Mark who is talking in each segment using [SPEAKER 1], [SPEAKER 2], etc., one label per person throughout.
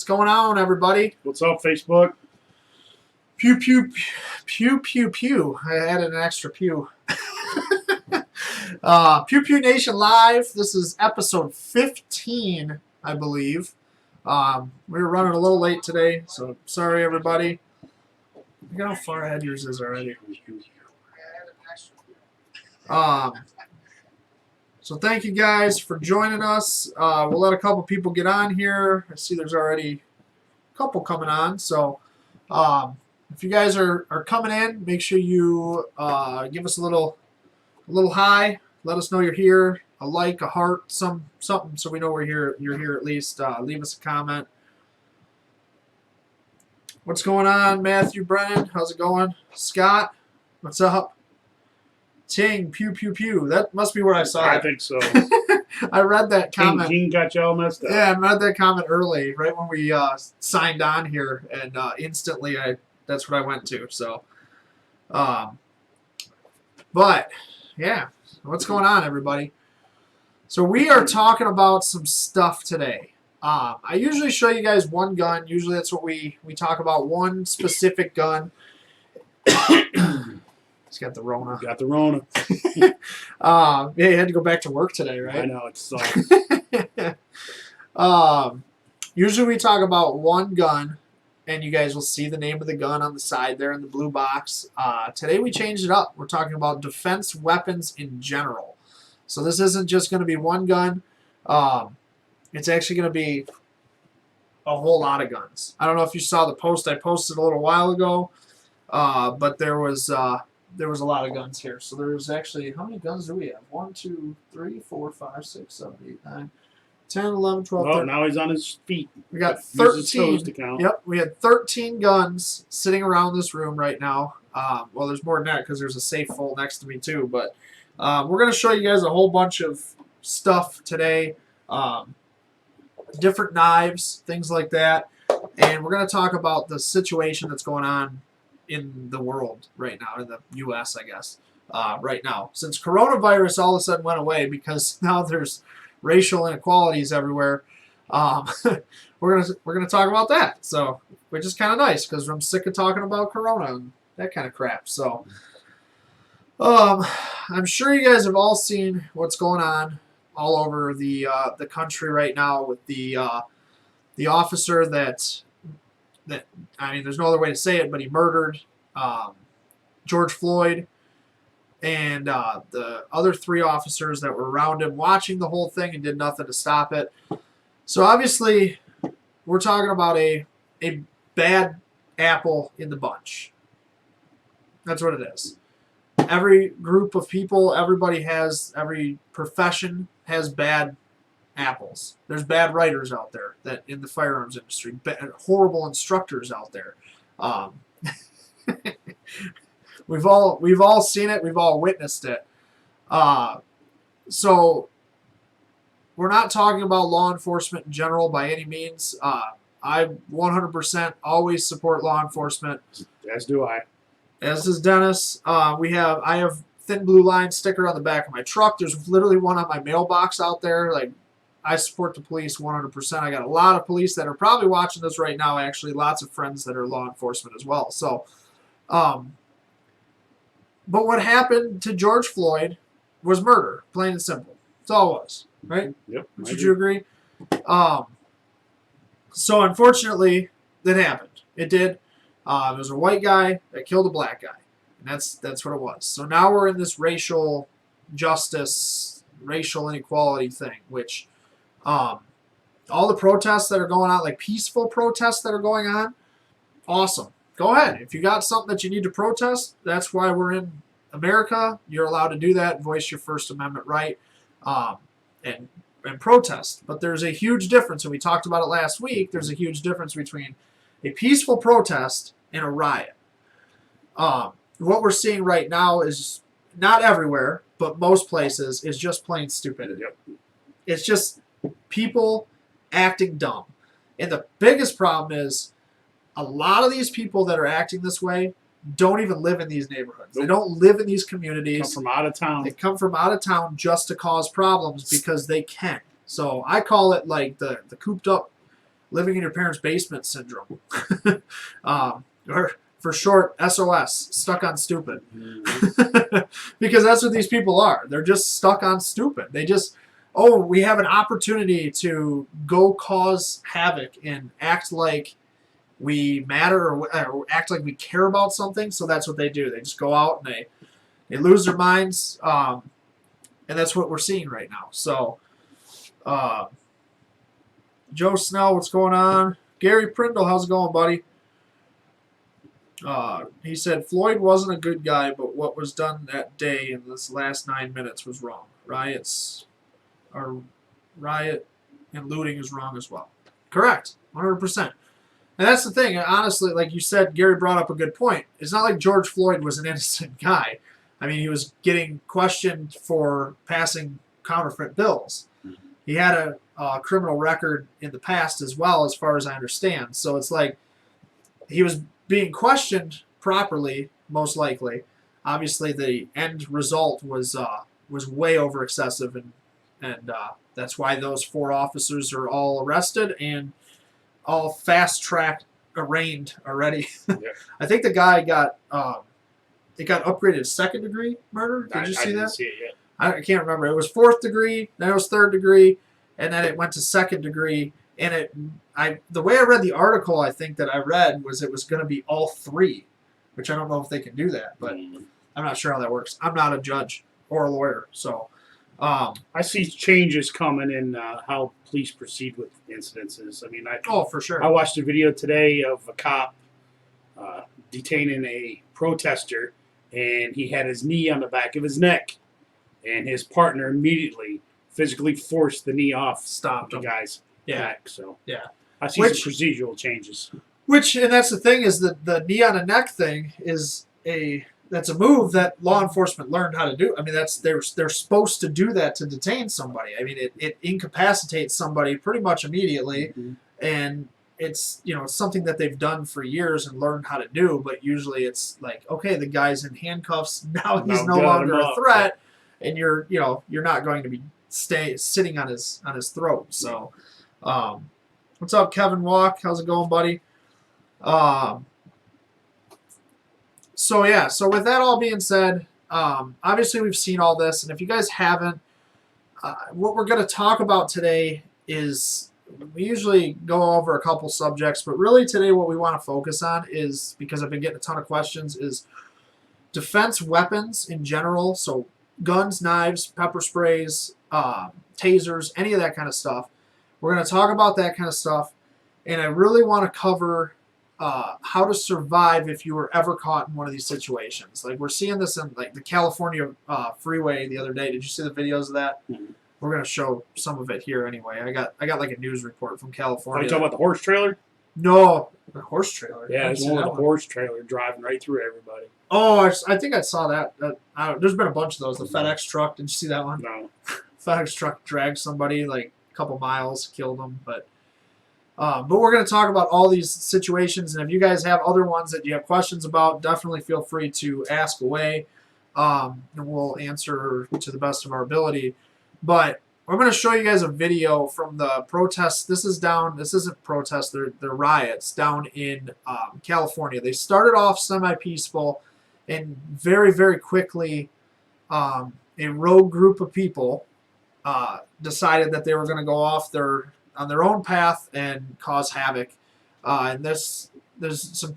[SPEAKER 1] What's going on, everybody?
[SPEAKER 2] What's up, Facebook?
[SPEAKER 1] Pew pew pew pew pew. I added an extra pew. Pew Pew Nation live. This is episode 15, I believe. We were running a little late today, so sorry, everybody. Look how far ahead yours is already. So thank you guys for joining us. We'll let a couple people get on here. I see there's already a couple coming on. So if you guys are coming in, make sure you give us a little hi. Let us know you're here. A like, a heart, something, so we know we're here. You're here at least. Leave us a comment. What's going on, Matthew Brennan? How's it going? Scott, what's up? Ting, pew, pew, pew. That must be where I saw it.
[SPEAKER 2] I think so.
[SPEAKER 1] I read that comment.
[SPEAKER 2] King got you all messed up.
[SPEAKER 1] Yeah, I read that comment early, right when we signed on here, and instantly that's what I went to. So, but, yeah. What's going on, everybody? So we are talking about some stuff today. I usually show you guys one gun. Usually that's what we talk about, one specific gun. He's got the Rona.
[SPEAKER 2] Got the Rona.
[SPEAKER 1] Yeah, you had to go back to work today, right?
[SPEAKER 2] I know, it sucks.
[SPEAKER 1] Usually we talk about one gun, and you guys will see the name of the gun on the side there in the blue box. Today we changed it up. We're talking about defense weapons in general. So this isn't just going to be one gun. It's actually going to be a whole lot of guns. I don't know if you saw the post I posted a little while ago, but there was a lot of guns here. So there's actually, how many guns do we have? 1, 2, 3, 4, 5, 6, 7, 8, 9, 10, 11, 12, 13.
[SPEAKER 2] Now he's on his feet.
[SPEAKER 1] We got
[SPEAKER 2] Use his
[SPEAKER 1] 13.
[SPEAKER 2] toes to count.
[SPEAKER 1] Yep, we had 13 guns sitting around this room right now. Well, there's more than that because there's a safe full next to me too. But we're going to show you guys a whole bunch of stuff today. Different knives, things like that. And we're going to talk about the situation that's going on in the world right now, in the U.S., I guess, right now. Since coronavirus all of a sudden went away because now there's racial inequalities everywhere, we're gonna talk about that. So, which is kind of nice because I'm sick of talking about corona and that kind of crap. So, I'm sure you guys have all seen what's going on all over the country right now with the officer that I mean, there's no other way to say it, but he murdered George Floyd and the other 3 officers that were around him watching the whole thing and did nothing to stop it. So obviously, we're talking about a bad apple in the bunch. That's what it is. Every group of people, every profession has bad apples. There's bad writers out there that in the firearms industry, horrible instructors out there. We've all seen it. We've all witnessed it. So we're not talking about law enforcement in general by any means. I 100% always support law enforcement.
[SPEAKER 2] As do I.
[SPEAKER 1] As does Dennis. I have Thin Blue Line sticker on the back of my truck. There's literally one on my mailbox out there. Like, I support the police 100%. I got a lot of police that are probably watching this right now, actually. Lots of friends that are law enforcement as well. So, but what happened to George Floyd was murder, plain and simple. That's all it was, right?
[SPEAKER 2] Yep.
[SPEAKER 1] Would you agree? So, unfortunately, that happened. It did. It was a white guy that killed a black guy. And that's what it was. So now we're in this racial justice, racial inequality thing, which all the protests that are going on, like peaceful protests that are going on, awesome. Go ahead. If you got something that you need to protest, that's why we're in America. You're allowed to do that and voice your First Amendment right and protest. But there's a huge difference, and we talked about it last week. There's a huge difference between a peaceful protest and a riot. What we're seeing right now is not everywhere, but most places is just plain stupidity.
[SPEAKER 2] Yep.
[SPEAKER 1] It's just people acting dumb. And the biggest problem is a lot of these people that are acting this way don't even live in these neighborhoods. Nope. They don't live in these communities.
[SPEAKER 2] Come from out of town.
[SPEAKER 1] They come from out of town just to cause problems because they can. So I call it like the cooped up living in your parents' basement syndrome, or for short, SOS, stuck on stupid. Because that's what these people are. They're just stuck on stupid. They just, oh, we have an opportunity to go cause havoc and act like we matter or act like we care about something. So that's what they do. They just go out and they lose their minds. And that's what we're seeing right now. So, Joe Snell, what's going on? Gary Prindle, how's it going, buddy? He said Floyd wasn't a good guy, but what was done that day in this last 9 minutes was wrong. Riot and looting is wrong as well. Correct, 100%. And that's the thing. Honestly, like you said, Gary brought up a good point. It's not like George Floyd was an innocent guy. I mean, he was getting questioned for passing counterfeit bills. He had a criminal record in the past as well, as far as I understand. So it's like he was being questioned properly, most likely. Obviously, the end result was way over excessive, and that's why those 4 officers are all arrested and all fast-tracked, arraigned already. Yeah. I think the guy got it got upgraded to 2nd degree murder. Did you see that? I didn't see it yet. I can't remember. It was 4th degree, then it was 3rd degree, and then it went to 2nd degree. And the way I read the article, I think that I read was it was going to be all 3, which I don't know if they can do that, but I'm not sure how that works. I'm not a judge or a lawyer, so
[SPEAKER 2] I see changes coming in how police proceed with incidences. I mean,
[SPEAKER 1] for sure.
[SPEAKER 2] I watched a video today of a cop detaining a protester, and he had his knee on the back of his neck, and his partner immediately physically forced the knee off, stopped the guy's neck. So
[SPEAKER 1] yeah,
[SPEAKER 2] I see some procedural changes.
[SPEAKER 1] And that's the thing, is that the knee on a neck thing is that's a move that law enforcement learned how to do. I mean, they're supposed to do that to detain somebody. I mean, it incapacitates somebody pretty much immediately, and it's it's something that they've done for years and learned how to do. But usually it's like, okay, the guy's in handcuffs now, he's no longer a threat, and you're not going to be sitting on his throat. So, what's up, Kevin Walk? How's it going, buddy? So with that all being said, obviously we've seen all this, and if you guys haven't, what we're going to talk about today is, we usually go over a couple subjects, but really today what we want to focus on is, because I've been getting a ton of questions, is defense weapons in general. So guns, knives, pepper sprays, tasers, any of that kind of stuff. We're going to talk about that kind of stuff, and I really want to cover how to survive if you were ever caught in one of these situations. Like, we're seeing this in like the California freeway the other day. Did you see the videos of that? We're going to show some of it here anyway. I got like a news report from California.
[SPEAKER 2] Are you talking about the horse trailer?
[SPEAKER 1] No, the horse trailer.
[SPEAKER 2] Yeah, it's one with the horse trailer driving right through everybody.
[SPEAKER 1] Oh, I think I saw that. There's been a bunch of those. The FedEx truck. Did you see that one?
[SPEAKER 2] No.
[SPEAKER 1] FedEx truck dragged somebody like a couple miles, killed them. But we're going to talk about all these situations, and if you guys have other ones that you have questions about, definitely feel free to ask away, and we'll answer to the best of our ability. But I'm going to show you guys a video from the protests. This isn't protests, they're riots down in California. They started off semi-peaceful, and very, very quickly a rogue group of people decided that they were going to go off on their own path and cause havoc. And there's some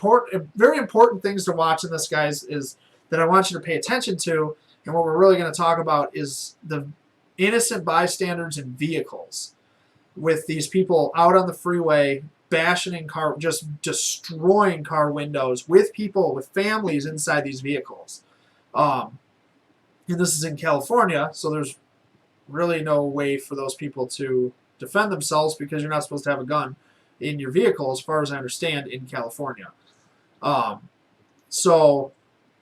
[SPEAKER 1] very important things to watch in this, guys, is that I want you to pay attention to. And what we're really going to talk about is the innocent bystanders in vehicles, with these people out on the freeway bashing in car, just destroying car windows, with people, with families inside these vehicles. And this is in California, so there's really no way for those people to defend themselves, because you're not supposed to have a gun in your vehicle, as far as I understand, in California. So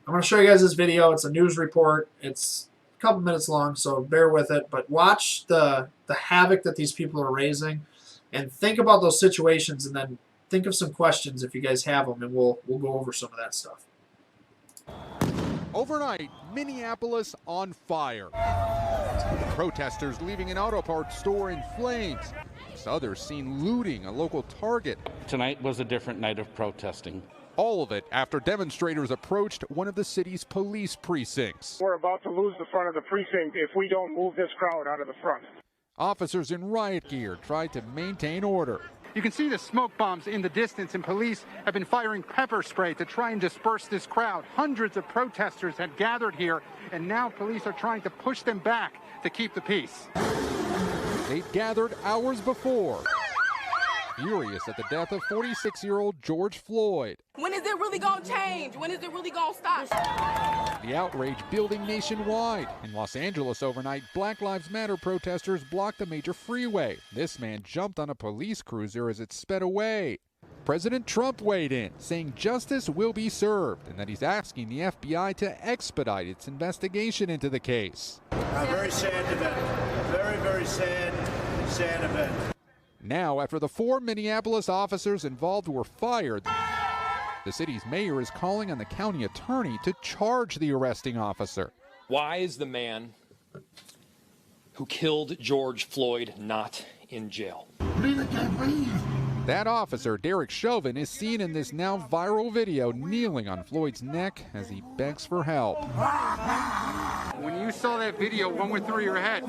[SPEAKER 1] I'm going to show you guys this video. It's a news report. It's a couple minutes long, so bear with it. But watch the havoc that these people are raising, and think about those situations, and then think of some questions if you guys have them, and we'll go over some of that stuff.
[SPEAKER 3] Overnight, Minneapolis on fire. Protesters leaving an auto parts store in flames. Others seen looting a local Target.
[SPEAKER 4] Tonight was a different night of protesting.
[SPEAKER 3] All of it after demonstrators approached one of the city's police precincts.
[SPEAKER 5] We're about to lose the front of the precinct if we don't move this crowd out of the front.
[SPEAKER 3] Officers in riot gear tried to maintain order.
[SPEAKER 6] You can see the smoke bombs in the distance, and police have been firing pepper spray to try and disperse this crowd. Hundreds of protesters had gathered here, and now police are trying to push them back to keep the peace.
[SPEAKER 3] They'd gathered hours before, furious at the death of 46-year-old George Floyd.
[SPEAKER 7] When is it really going to change? When is it really going to stop?
[SPEAKER 3] The outrage building nationwide. In Los Angeles overnight, Black Lives Matter protesters blocked a major freeway. This man jumped on a police cruiser as it sped away. President Trump weighed in, saying justice will be served and that he's asking the FBI to expedite its investigation into the case.
[SPEAKER 8] A very sad event. Very, very sad event.
[SPEAKER 3] Now, after the 4 Minneapolis officers involved were fired, the city's mayor is calling on the county attorney to charge the arresting officer.
[SPEAKER 9] Why is the man who killed George Floyd not in jail?
[SPEAKER 3] That officer, Derek Chauvin, is seen in this now viral video kneeling on Floyd's neck as he begs for help.
[SPEAKER 6] When you saw that video, what went through your head?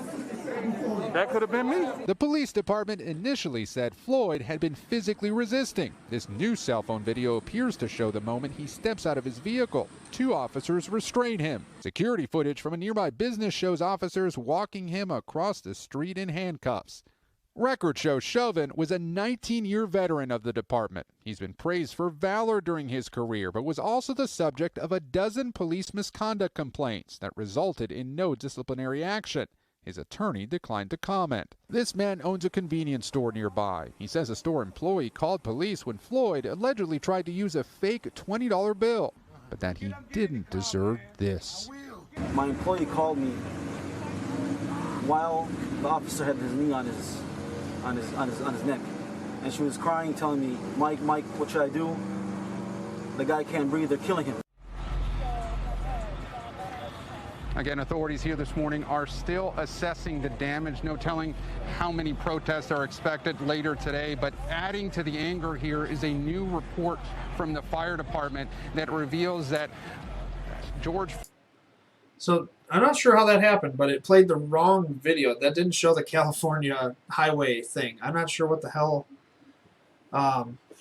[SPEAKER 6] That could have been me.
[SPEAKER 3] The police department initially said Floyd had been physically resisting. This new cell phone video appears to show the moment he steps out of his vehicle. 2 officers restrain him. Security footage from a nearby business shows officers walking him across the street in handcuffs. Records show Chauvin was a 19-year veteran of the department. He's been praised for valor during his career, but was also the subject of a dozen police misconduct complaints that resulted in no disciplinary action. His attorney declined to comment. This man owns a convenience store nearby. He says a store employee called police when Floyd allegedly tried to use a fake $20 bill, but that he didn't deserve this.
[SPEAKER 10] My employee called me while the officer had his knee on his neck, and she was crying, telling me, Mike, what should I do? The guy can't breathe, they're killing him.
[SPEAKER 6] Again, authorities here this morning are still assessing the damage. No telling how many protests are expected later today, but adding to the anger here is a new report from the fire department that reveals that George...
[SPEAKER 1] So I'm not sure how that happened, but it played the wrong video. That didn't show the California highway thing. I'm not sure what the hell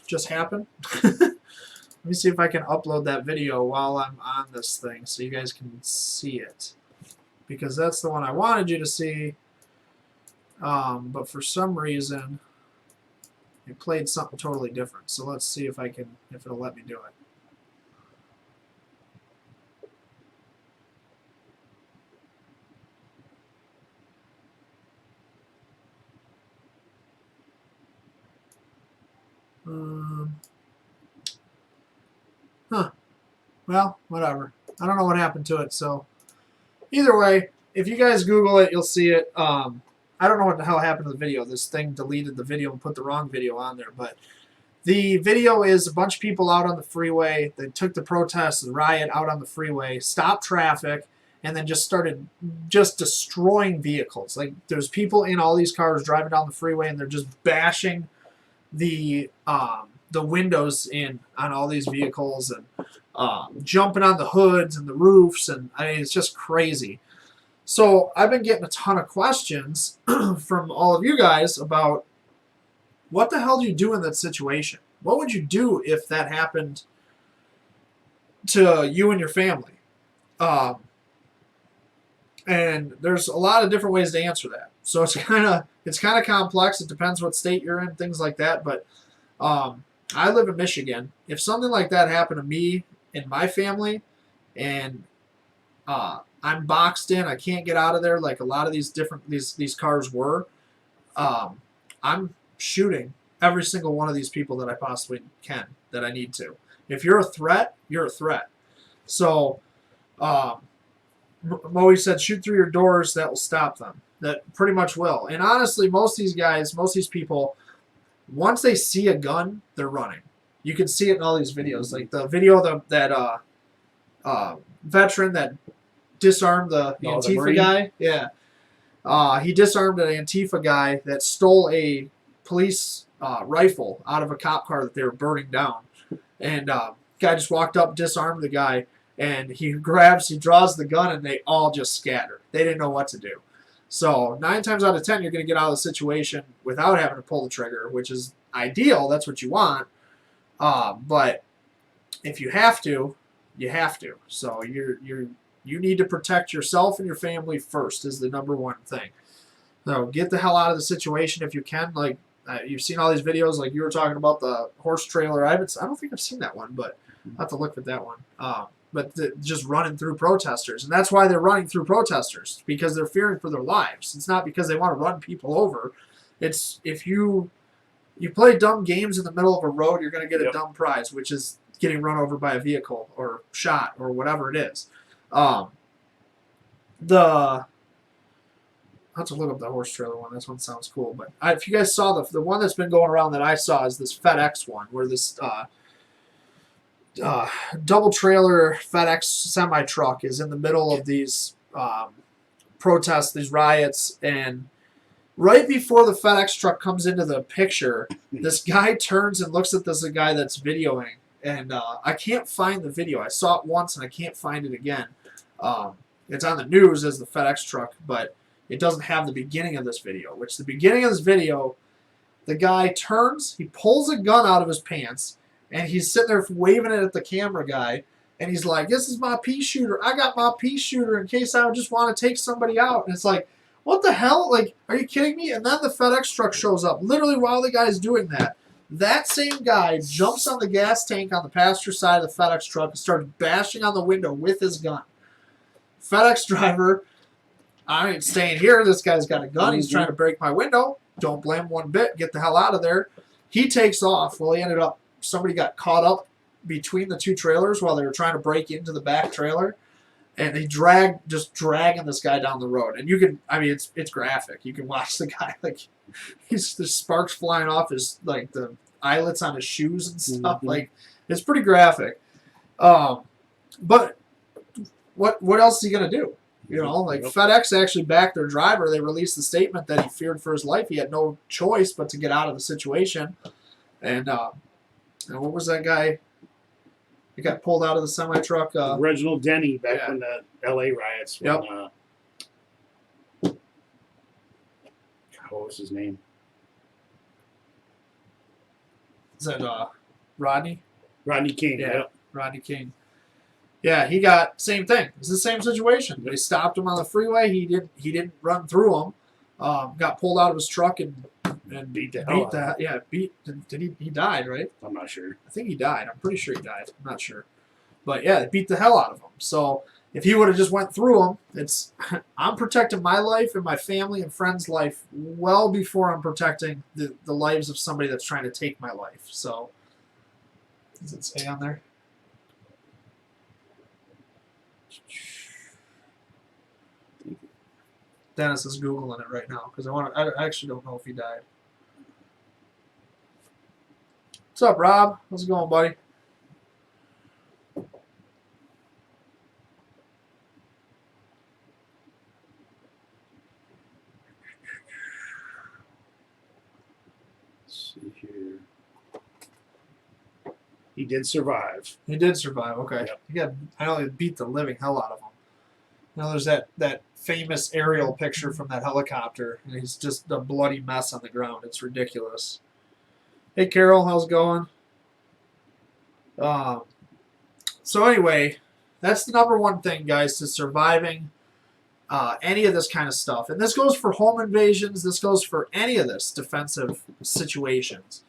[SPEAKER 1] just happened. Let me see if I can upload that video while I'm on this thing so you guys can see it. Because that's the one I wanted you to see. But for some reason, it played something totally different. So let's see if it'll let me do it. Well, whatever. I don't know what happened to it, so either way, if you guys Google it, you'll see it. I don't know what the hell happened to the video. This thing deleted the video and put the wrong video on there, but the video is a bunch of people out on the freeway. They took the protest, the riot out on the freeway, stopped traffic, and then just started destroying vehicles. Like, there's people in all these cars driving down the freeway, and they're just bashing the windows in on all these vehicles and jumping on the hoods and the roofs, and I mean, it's just crazy. So I've been getting a ton of questions from all of you guys about what the hell do you do in that situation? What would you do if that happened to you and your family? And there's a lot of different ways to answer that. So it's kind of complex. It depends what state you're in, things like that. But I live in Michigan. If something like that happened to me and my family, and I'm boxed in, I can't get out of there like a lot of these cars were, I'm shooting every single one of these people that I possibly can, that I need to. If you're a threat, you're a threat. So Moe said, shoot through your doors, that will stop them. That pretty much will. And honestly, most of these people, once they see a gun, they're running. You can see it in all these videos. Like the video of that veteran that disarmed the Antifa guy. Yeah. He disarmed an Antifa guy that stole a police rifle out of a cop car that they were burning down. And guy just walked up, disarmed the guy, and he draws the gun, and they all just scatter. They didn't know what to do. So 9 times out of 10, you're going to get out of the situation without having to pull the trigger, which is ideal. That's what you want. But if you have to, you have to. So you need to protect yourself and your family first is the number one thing. So get the hell out of the situation if you can. Like you've seen all these videos, like you were talking about the horse trailer. I don't think I've seen that one, but I'll have to look at that one. Just running through protesters. And that's why they're running through protesters, because they're fearing for their lives. It's not because they want to run people over. It's if you play dumb games in the middle of a road, you're going to get a dumb prize, which is getting run over by a vehicle or shot or whatever it is. I'll have to look up the horse trailer one. This one sounds cool. But if you guys saw the one that's been going around that I saw is this FedEx one, where this double trailer FedEx semi truck is in the middle of these protests, these riots, and right before the FedEx truck comes into the picture, this guy turns and looks at this guy that's videoing, and I can't find the video. I saw it once and I can't find it again. It's on the news as the FedEx truck, but it doesn't have the beginning of this video, which the beginning of this video, the guy turns, he pulls a gun out of his pants, and he's sitting there waving it at the camera guy, and he's like, this is my pea shooter. I got my pea shooter in case I just want to take somebody out. And it's like, what the hell? Like, are you kidding me? And then the FedEx truck shows up. Literally while the guy's doing that, that same guy jumps on the gas tank on the passenger side of the FedEx truck and starts bashing on the window with his gun. FedEx driver, I ain't staying here. This guy's got a gun. He's trying to break my window. Don't blame him one bit. Get the hell out of there. He takes off. Well, he ended up, somebody got caught up between the two trailers while they were trying to break into the back trailer. And they just dragging this guy down the road. And you can, I mean, it's graphic. You can watch the guy, like, there's sparks flying off his, like, the eyelets on his shoes and stuff. Like, it's pretty graphic. But what else is he going to do? You know, like, FedEx actually backed their driver. They released the statement that he feared for his life. He had no choice but to get out of the situation. And what was that guy? He got pulled out of the semi-truck.
[SPEAKER 2] Reginald Denny back when the L.A. riots. When, what was his name?
[SPEAKER 1] Is that Rodney?
[SPEAKER 2] Rodney King.
[SPEAKER 1] Yeah, Rodney King. Yeah, he got same thing. It's the same situation. They stopped him on the freeway. He didn't run through him. Got pulled out of his truck and
[SPEAKER 2] beat the hell out of him.
[SPEAKER 1] Yeah, he died, right?
[SPEAKER 2] I'm not sure.
[SPEAKER 1] I think he died. I'm pretty sure he died. I'm not sure. But yeah, they beat the hell out of him. So if he would have just went through him, I'm protecting my life and my family and friends' life well before I'm protecting the lives of somebody that's trying to take my life. So does it say on there? Dennis is Googling it right now because I actually don't know if he died. What's up, Rob? How's it going, buddy?
[SPEAKER 2] Let's see here. He did survive.
[SPEAKER 1] He did survive. Okay.
[SPEAKER 2] Yep.
[SPEAKER 1] I know he beat the living hell out of him. You know, there's that famous aerial picture from that helicopter, and he's just a bloody mess on the ground. It's ridiculous. Hey, Carol, how's it going? So anyway, that's the number one thing, guys, to surviving any of this kind of stuff. And this goes for home invasions. This goes for any of this defensive situations.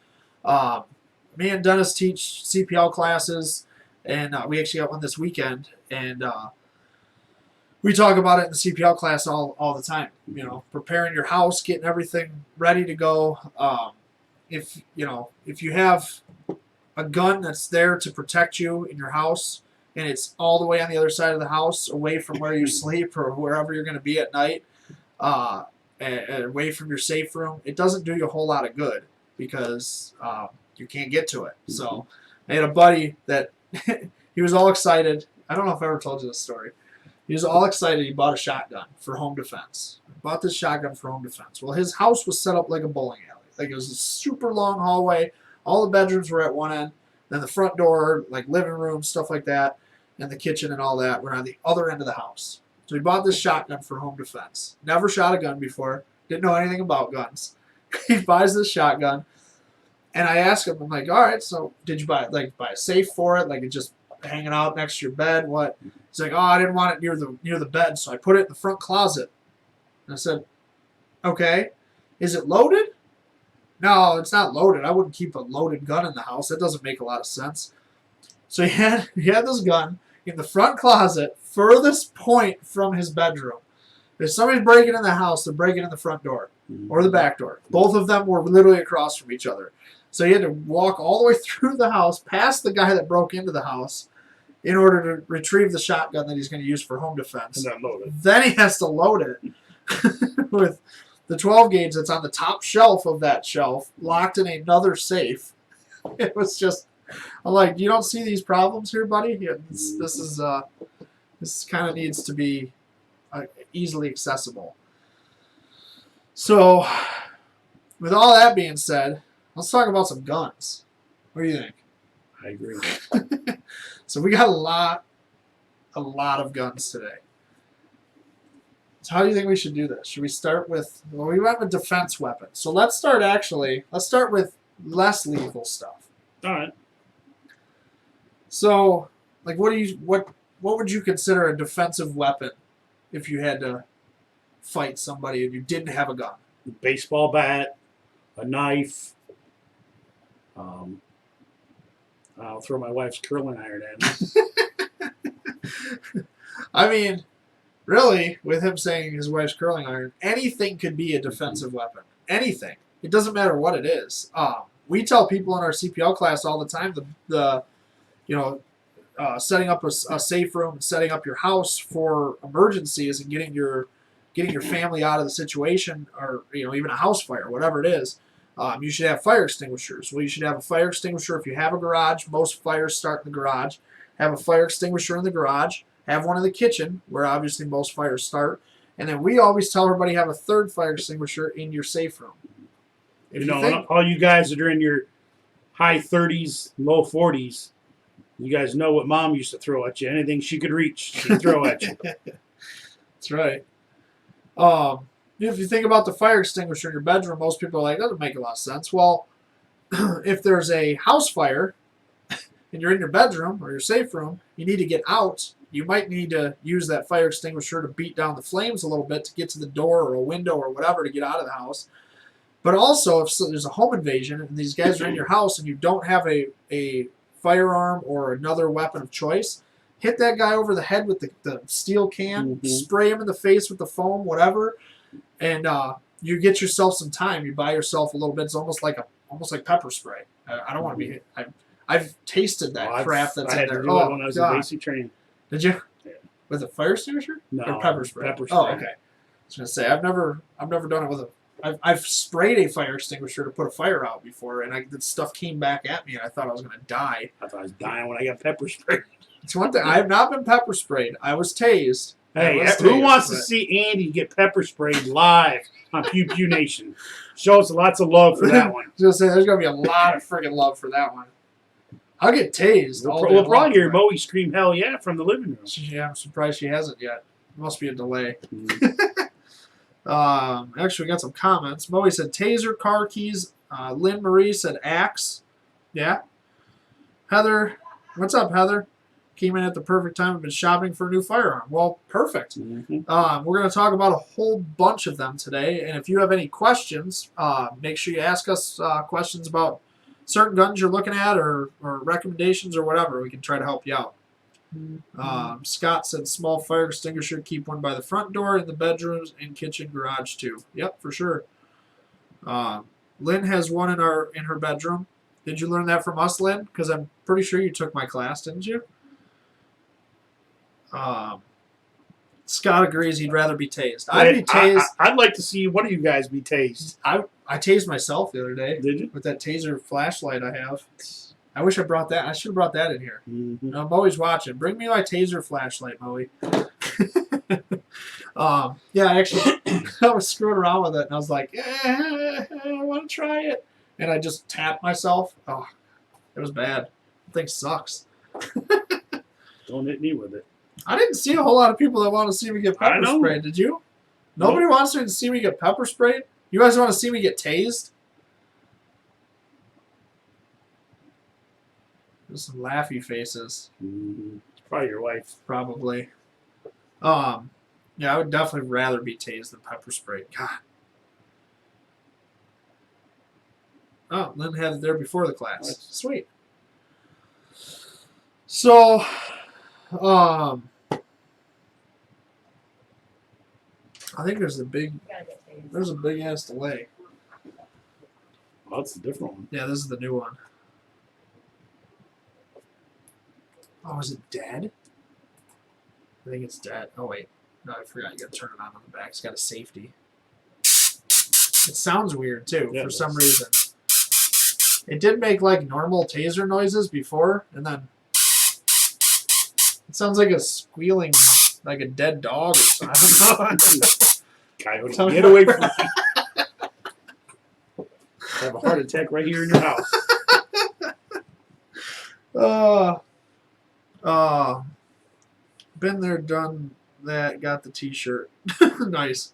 [SPEAKER 1] Me and Dennis teach CPL classes, and we actually got one this weekend, and we talk about it in the CPL class all the time. You know, preparing your house, getting everything ready to go. If you have a gun that's there to protect you in your house, and it's all the way on the other side of the house, away from where you sleep or wherever you're going to be at night, and away from your safe room, it doesn't do you a whole lot of good because you can't get to it. So I had a buddy that he was all excited. I don't know if I ever told you this story. He was all excited. He bought a shotgun for home defense. bought this shotgun for home defense. Well, his house was set up like a bowling alley. Like, it was a super long hallway. All the bedrooms were at one end. Then the front door, like living room, stuff like that, and the kitchen and all that were on the other end of the house. So he bought this shotgun for home defense. Never shot a gun before. Didn't know anything about guns. He buys this shotgun. And I asked him, I'm like, all right, so did you buy a safe for it? Like, it just hanging out next to your bed? What? He's like, oh, I didn't want it near the bed, so I put it in the front closet. And I said, okay. Is it loaded? No, it's not loaded. I wouldn't keep a loaded gun in the house. That doesn't make a lot of sense. So he had this gun in the front closet, furthest point from his bedroom. If somebody's breaking in the house, they're breaking in the front door or the back door. Both of them were literally across from each other. So he had to walk all the way through the house, past the guy that broke into the house, in order to retrieve the shotgun that he's going to use for home defense.
[SPEAKER 2] And then load it.
[SPEAKER 1] Then he has to load it with the 12 gauge that's on the top shelf of that shelf, locked in another safe. It was just, I'm like, you don't see these problems here, buddy? Yeah, this kind of needs to be easily accessible. So, with all that being said, let's talk about some guns. What do you think?
[SPEAKER 2] I agree.
[SPEAKER 1] So we got a lot of guns today. So how do you think we should do this? Should we start with, well, we went with defense weapons. So let's start with less lethal stuff.
[SPEAKER 2] All right.
[SPEAKER 1] So, like, what would you consider a defensive weapon if you had to fight somebody and you didn't have a gun?
[SPEAKER 2] A baseball bat, a knife. I'll throw my wife's curling iron at me.
[SPEAKER 1] I mean, really, with him saying his wife's curling iron, anything could be a defensive weapon. Anything. It doesn't matter what it is. We tell people in our CPL class all the time setting up a safe room, setting up your house for emergencies, and getting your family out of the situation, or even a house fire, whatever it is. You should have fire extinguishers. Well, you should have a fire extinguisher if you have a garage. Most fires start in the garage. Have a fire extinguisher in the garage. Have one in the kitchen, where obviously most fires start. And then we always tell everybody have a third fire extinguisher in your safe room.
[SPEAKER 2] All you guys that are in your high 30s, low 40s, you guys know what Mom used to throw at you. Anything she could reach, she'd throw at you.
[SPEAKER 1] That's right. If you think about the fire extinguisher in your bedroom, most people are like, that doesn't make a lot of sense. Well, if there's a house fire and you're in your bedroom or your safe room, you need to get out. You might need to use that fire extinguisher to beat down the flames a little bit to get to the door or a window or whatever to get out of the house. But also, if there's a home invasion and these guys are in your house and you don't have a firearm or another weapon of choice, hit that guy over the head with the steel can, spray him in the face with the foam, whatever, and you get yourself some time. You buy yourself a little bit. It's almost like pepper spray. I don't want to be hit. I've tasted that crap that's in there.
[SPEAKER 2] I had to do it when I was in basic training.
[SPEAKER 1] Did you?
[SPEAKER 2] Yeah.
[SPEAKER 1] With a fire extinguisher?
[SPEAKER 2] No,
[SPEAKER 1] or pepper spray?
[SPEAKER 2] Pepper spray.
[SPEAKER 1] Oh, okay. I was gonna say I've never done it with a. I've sprayed a fire extinguisher to put a fire out before, and the stuff came back at me, and I thought I was gonna die.
[SPEAKER 2] I thought I was dying when I got pepper sprayed.
[SPEAKER 1] It's one thing. I have not been pepper sprayed. I was tased.
[SPEAKER 2] Hey, who wants to see Andy get pepper sprayed live on Pew Pew Nation? Show us lots of love for that one.
[SPEAKER 1] I was gonna say there's gonna be a lot of friggin' love for that one. I'll get tased.
[SPEAKER 2] We'll probably hear Moe scream "Hell yeah" from the living room.
[SPEAKER 1] Yeah, I'm surprised she hasn't yet. It must be a delay. Actually, we got some comments. Moe said taser, car keys. Lynn Marie said axe. Yeah. Heather, what's up, Heather? Came in at the perfect time. I've been shopping for a new firearm. Well, perfect. We're going to talk about a whole bunch of them today. And if you have any questions, make sure you ask us questions about certain guns you're looking at or recommendations or whatever. We can try to help you out. Scott said small fire extinguisher. Keep one by the front door, in the bedrooms, and kitchen, garage too. Yep, for sure. Lynn has one in her bedroom. Did you learn that from us, Lynn? Because I'm pretty sure you took my class, didn't you? Scott agrees he'd rather be tased. I'd be tased.
[SPEAKER 2] I'd like to see one of you guys be tased.
[SPEAKER 1] I tased myself the other day.
[SPEAKER 2] Did you?
[SPEAKER 1] With that taser flashlight I have. I wish I brought that. I should have brought that in here. I'm always watching. Bring me my taser flashlight, Moe. Yeah, actually, I was screwing around with it, and I was like, I want to try it. And I just tapped myself. Oh, it was bad. The thing sucks.
[SPEAKER 2] Don't hit me with it.
[SPEAKER 1] I didn't see a whole lot of people that want to see me get
[SPEAKER 2] I
[SPEAKER 1] pepper
[SPEAKER 2] know.
[SPEAKER 1] sprayed. Did you? Nobody wants to see me get pepper sprayed? You guys want to see me get tased? There's some laughy faces.
[SPEAKER 2] It's probably your wife.
[SPEAKER 1] Probably. Yeah, I would definitely rather be tased than pepper sprayed. God. Oh, Lynn had it there before the class.
[SPEAKER 2] Nice.
[SPEAKER 1] Sweet. So, I think there's a big ass delay.
[SPEAKER 2] Oh, that's a different one.
[SPEAKER 1] Yeah, this is the new one. Oh, is it dead? I think it's dead. Oh wait, no, I forgot. You got to turn it on the back. It's got a safety. It sounds weird too for some reason. It did make like normal taser noises before, and then it sounds like a squealing, like a dead dog or something. I don't know.
[SPEAKER 2] Coyote, get away from me. Have a heart attack right here in your house.
[SPEAKER 1] Been there, done that, got the t-shirt. Nice.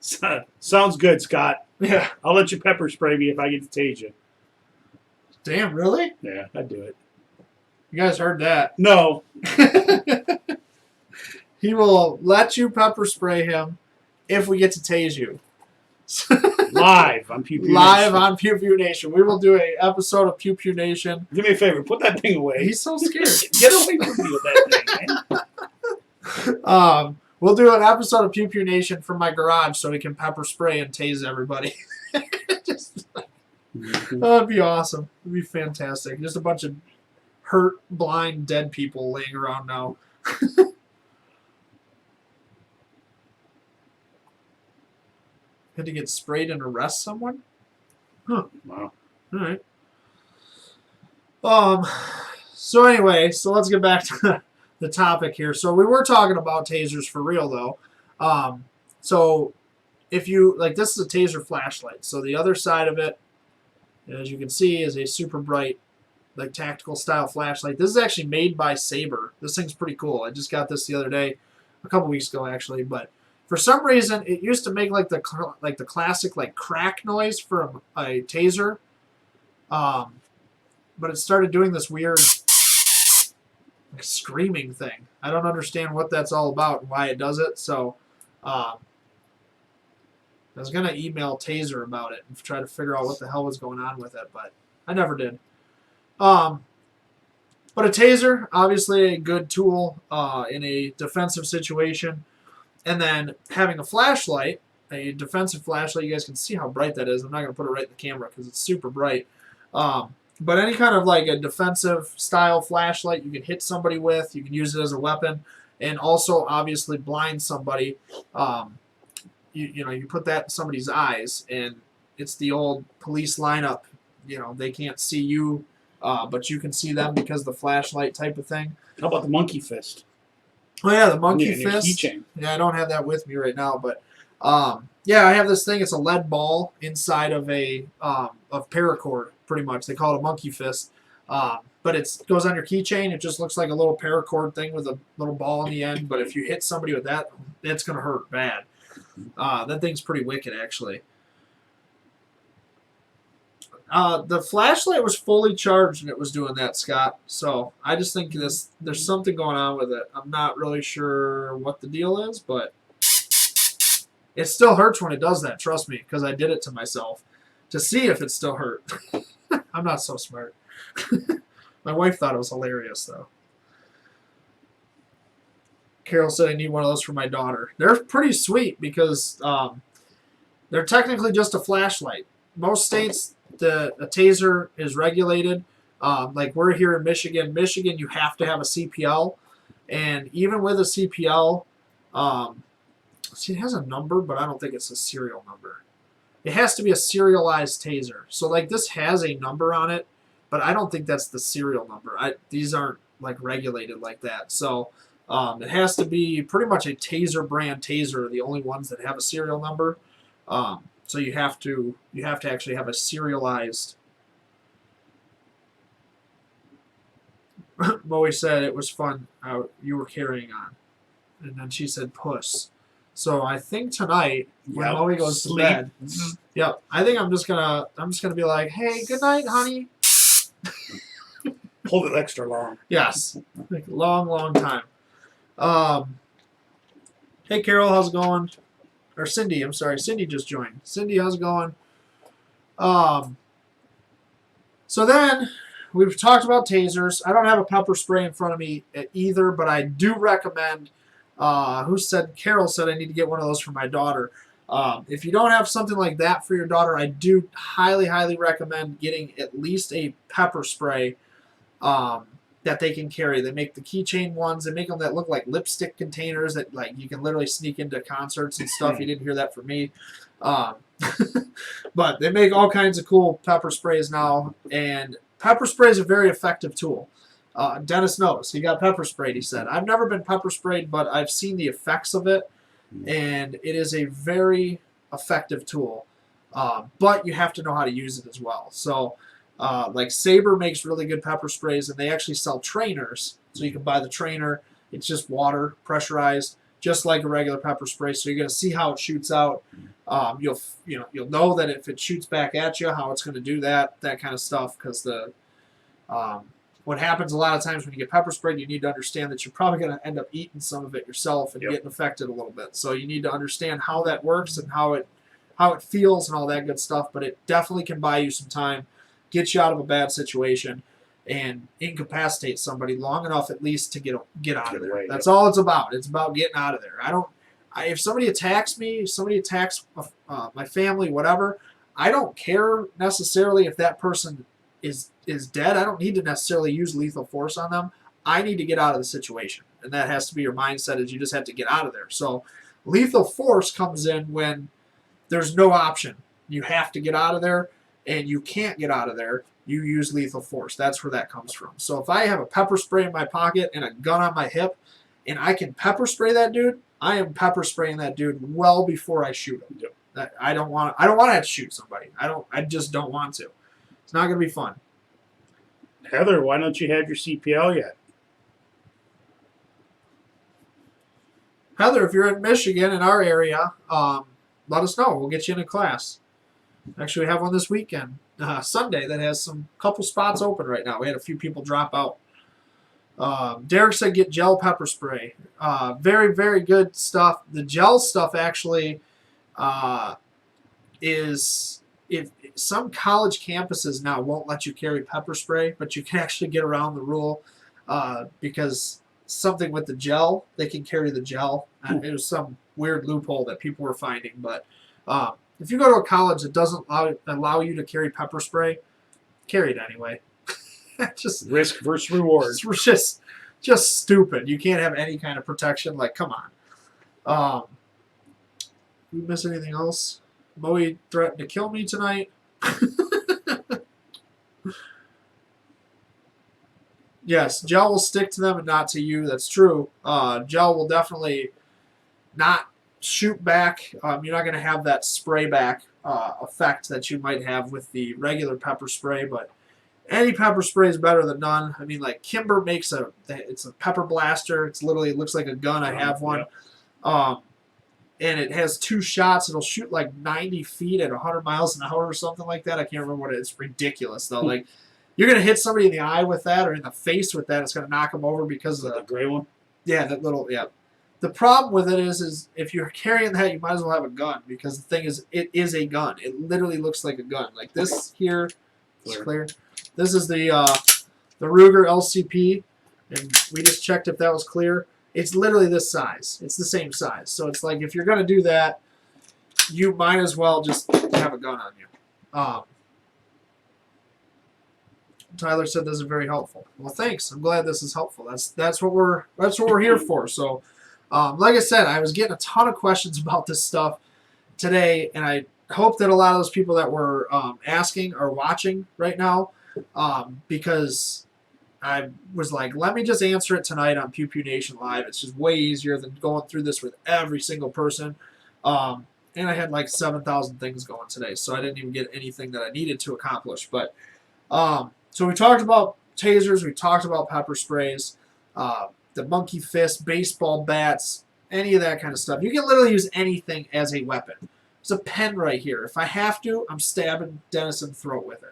[SPEAKER 2] Sounds good, Scott.
[SPEAKER 1] Yeah.
[SPEAKER 2] I'll let you pepper spray me if I get to tase you.
[SPEAKER 1] Damn, really?
[SPEAKER 2] Yeah, I'd do it.
[SPEAKER 1] You guys heard that.
[SPEAKER 2] No.
[SPEAKER 1] He will let you pepper spray him if we get to tase you.
[SPEAKER 2] Live on Pew Pew
[SPEAKER 1] Live
[SPEAKER 2] Nation.
[SPEAKER 1] on Pew Pew Nation. We will do an episode of Pew Pew Nation.
[SPEAKER 2] Do me a favor, put that thing away.
[SPEAKER 1] He's so scared.
[SPEAKER 2] Get away from me with that thing, man.
[SPEAKER 1] We'll do an episode of Pew Pew Nation from my garage so we can pepper spray and tase everybody. That'd be awesome. It'd be fantastic. Just a bunch of hurt, blind, dead people laying around now. Had to get sprayed and arrest someone? Huh.
[SPEAKER 2] Wow.
[SPEAKER 1] All right. So anyway, so let's get back to the topic here. So we were talking about tasers for real, though. So if you, like, this is a taser flashlight. So the other side of it, as you can see, is a super bright, like, tactical style flashlight. This is actually made by Saber. This thing's pretty cool. I just got this the other day, a couple weeks ago, actually. But for some reason, it used to make, like, the classic, like, crack noise from a taser. But it started doing this weird screaming thing. I don't understand what that's all about and why it does it. So I was going to email Taser about it and try to figure out what the hell was going on with it, but I never did. But a taser, obviously a good tool in a defensive situation. And then having a flashlight, a defensive flashlight, you guys can see how bright that is. I'm not going to put it right in the camera because it's super bright. But any kind of like a defensive style flashlight you can hit somebody with, you can use it as a weapon, and also obviously blind somebody. You put that in somebody's eyes, and it's the old police lineup. You know, they can't see you, but you can see them because of the flashlight type of thing.
[SPEAKER 2] How about the monkey fist?
[SPEAKER 1] Oh yeah, the monkey
[SPEAKER 2] Yeah,
[SPEAKER 1] fist.
[SPEAKER 2] keychain.
[SPEAKER 1] Yeah, I don't have that with me right now, but yeah, I have this thing. It's a lead ball inside of a of paracord, pretty much. They call it a monkey fist, but it goes on your keychain. It just looks like a little paracord thing with a little ball in the end. But if you hit somebody with that, it's gonna hurt bad. That thing's pretty wicked, actually. The flashlight was fully charged and it was doing that, Scott. So I just think there's something going on with it. I'm not really sure what the deal is, but it still hurts when it does that. Trust me, because I did it to myself to see if it still hurt. I'm not so smart. My wife thought it was hilarious, though. Carol said I need one of those for my daughter. They're pretty sweet because they're technically just a flashlight. Most states, a taser is regulated. Like we're here in Michigan. Michigan, you have to have a CPL. And even with a CPL, see, it has a number, but I don't think it's a serial number. It has to be a serialized taser. So, like, this has a number on it, but I don't think that's the serial number. These aren't, like, regulated like that. So, It has to be pretty much a Taser brand taser, the only ones that have a serial number. So you have to actually have a serialized. Moe said it was fun how you were carrying on, and then she said puss. So I think tonight when
[SPEAKER 2] Yep.
[SPEAKER 1] Moe goes
[SPEAKER 2] Sleep.
[SPEAKER 1] to bed, yep, I think I'm just gonna be like, hey, good night, honey.
[SPEAKER 2] Hold it extra long.
[SPEAKER 1] Yes, like a long time. Hey Carol, how's it going? Or Cindy, I'm sorry, Cindy just joined. Cindy, how's it going? So then we've talked about tasers. I don't have a pepper spray in front of me either, but I do recommend. Carol said I need to get one of those for my daughter. If you don't have something like that for your daughter, I do highly recommend getting at least a pepper spray that they can carry. They make the keychain ones. They make them that look like lipstick containers that like you can literally sneak into concerts and stuff. You didn't hear that from me. But they make all kinds of cool pepper sprays now, and pepper spray is a very effective tool. Dennis knows. He got pepper sprayed, he said. I've never been pepper sprayed, but I've seen the effects of it, and it is a very effective tool. But you have to know how to use it as well. So, like Sabre makes really good pepper sprays, and they actually sell trainers. So you can buy the trainer. It's just water, pressurized, just like a regular pepper spray. So you're going to see how it shoots out. You'll know that if it shoots back at you, how it's going to do that kind of stuff. Because what happens a lot of times when you get pepper sprayed, you need to understand that you're probably going to end up eating some of it yourself and getting affected a little bit. So you need to understand how that works and how it feels and all that good stuff. But it definitely can buy you some time, get you out of a bad situation, and incapacitate somebody long enough at least to get out of there. That's all it's about. It's about getting out of there. If somebody attacks me, if somebody attacks my family, whatever, I don't care necessarily if that person is dead. I don't need to necessarily use lethal force on them. I need to get out of the situation, and that has to be your mindset. Is you just have to get out of there. So lethal force comes in when there's no option. You have to get out of there, and you can't get out of there. You use lethal force. That's where that comes from. So if I have a pepper spray in my pocket and a gun on my hip, and I can pepper spray that dude, I am pepper spraying that dude well before I shoot him. Yep. I don't want to have to shoot somebody. I just don't want to. It's not going to be fun.
[SPEAKER 2] Heather, why don't you have your CPL yet?
[SPEAKER 1] Heather, if you're in Michigan, in our area, let us know. We'll get you in a class. Actually, we have one this weekend, Sunday, that has some couple spots open right now. We had a few people drop out. Derek said get gel pepper spray. Very, very good stuff. The gel stuff actually is... If some college campuses now won't let you carry pepper spray, but you can actually get around the rule because something with the gel, they can carry the gel. It was some weird loophole that people were finding. But if you go to a college that doesn't allow you to carry pepper spray, carry it anyway. Just
[SPEAKER 2] risk versus reward.
[SPEAKER 1] It's just stupid. You can't have any kind of protection. Like, come on. Did we miss anything else? Moe threatened to kill me tonight. Yes, gel will stick to them and not to you. That's true. Gel will definitely not shoot back. You're not going to have that spray back effect that you might have with the regular pepper spray, but any pepper spray is better than none. I mean, like Kimber makes it's a pepper blaster. It looks like a gun. I have one. And it has 2 shots. It'll shoot like 90 feet at 100 miles an hour or something like that. I can't remember what it is. It's ridiculous, though. Like, you're going to hit somebody in the eye with that or in the face with that. It's going to knock them over because of
[SPEAKER 2] the gray one?
[SPEAKER 1] Yeah, that little, yeah. The problem with it is if you're carrying that, you might as well have a gun because the thing is, it is a gun. It literally looks like a gun. Like this here is clear. This is the Ruger LCP, and we just checked if that was clear. It's literally this size. It's the same size. So it's like if you're going to do that, you might as well just have a gun on you. Tyler said this is very helpful. Well, thanks. I'm glad this is helpful. That's what we're here for. So, like I said, I was getting a ton of questions about this stuff today, and I hope that a lot of those people that were asking are watching right now, because I was like, let me just answer it tonight on Pew Pew Nation Live. It's just way easier than going through this with every single person. And I had like 7,000 things going today, so I didn't even get anything that I needed to accomplish. But so we talked about tasers, we talked about pepper sprays, the monkey fist, baseball bats, any of that kind of stuff. You can literally use anything as a weapon. There's a pen right here. If I have to, I'm stabbing Dennis in the throat with it.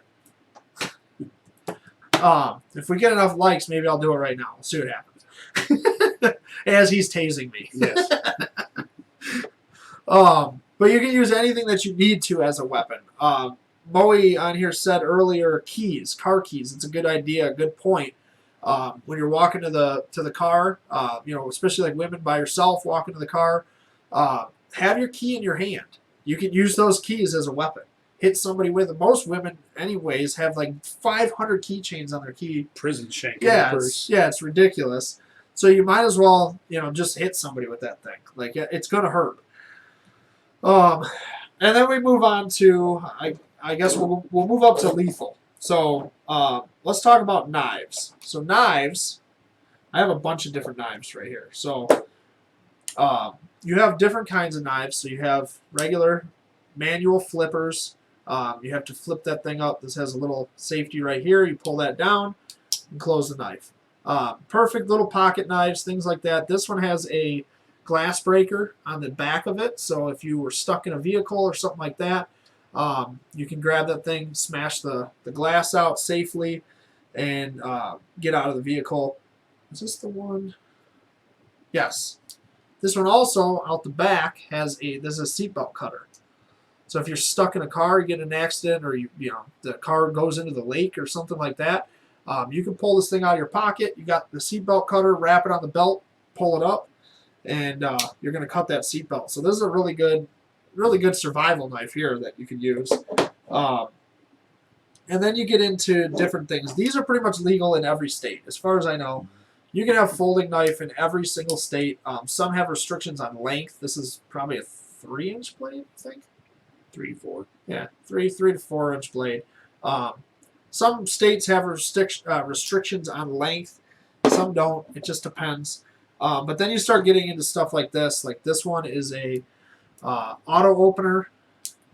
[SPEAKER 1] If we get enough likes, maybe I'll do it right now. We'll see what happens. As he's tasing me.
[SPEAKER 2] Yes.
[SPEAKER 1] But you can use anything that you need to as a weapon. Bowie on here said earlier, keys, car keys. It's a good idea, a good point. When you're walking to the car, especially like women by yourself walking to the car, have your key in your hand. You can use those keys as a weapon. Hit somebody with it. Most women, anyways, have like 500 keychains on their key.
[SPEAKER 2] Prison shank.
[SPEAKER 1] Yeah, it's ridiculous. So you might as well, just hit somebody with that thing. Like, it's gonna hurt. And then we move on to, I guess we'll move up to lethal. So let's talk about knives. So knives, I have a bunch of different knives right here. So you have different kinds of knives. So you have regular manual flippers. You have to flip that thing up. This has a little safety right here. You pull that down and close the knife. Perfect little pocket knives, things like that. This one has a glass breaker on the back of it. So if you were stuck in a vehicle or something like that, you can grab that thing, smash the glass out safely, and get out of the vehicle. Is this the one? Yes. This one also, out the back, this is a seatbelt cutter. So if you're stuck in a car, you get in an accident, or the car goes into the lake or something like that, you can pull this thing out of your pocket. You got the seatbelt cutter, wrap it on the belt, pull it up, and you're going to cut that seatbelt. So this is a really good survival knife here that you can use. And then you get into different things. These are pretty much legal in every state, as far as I know. You can have folding knife in every single state. Some have restrictions on length. This is probably a 3-inch blade, I think.
[SPEAKER 2] 3, 4.
[SPEAKER 1] Yeah, 3 to 4-inch blade. Some states have restrictions on length. Some don't. It just depends. But then you start getting into stuff like this. Like this one is a auto opener.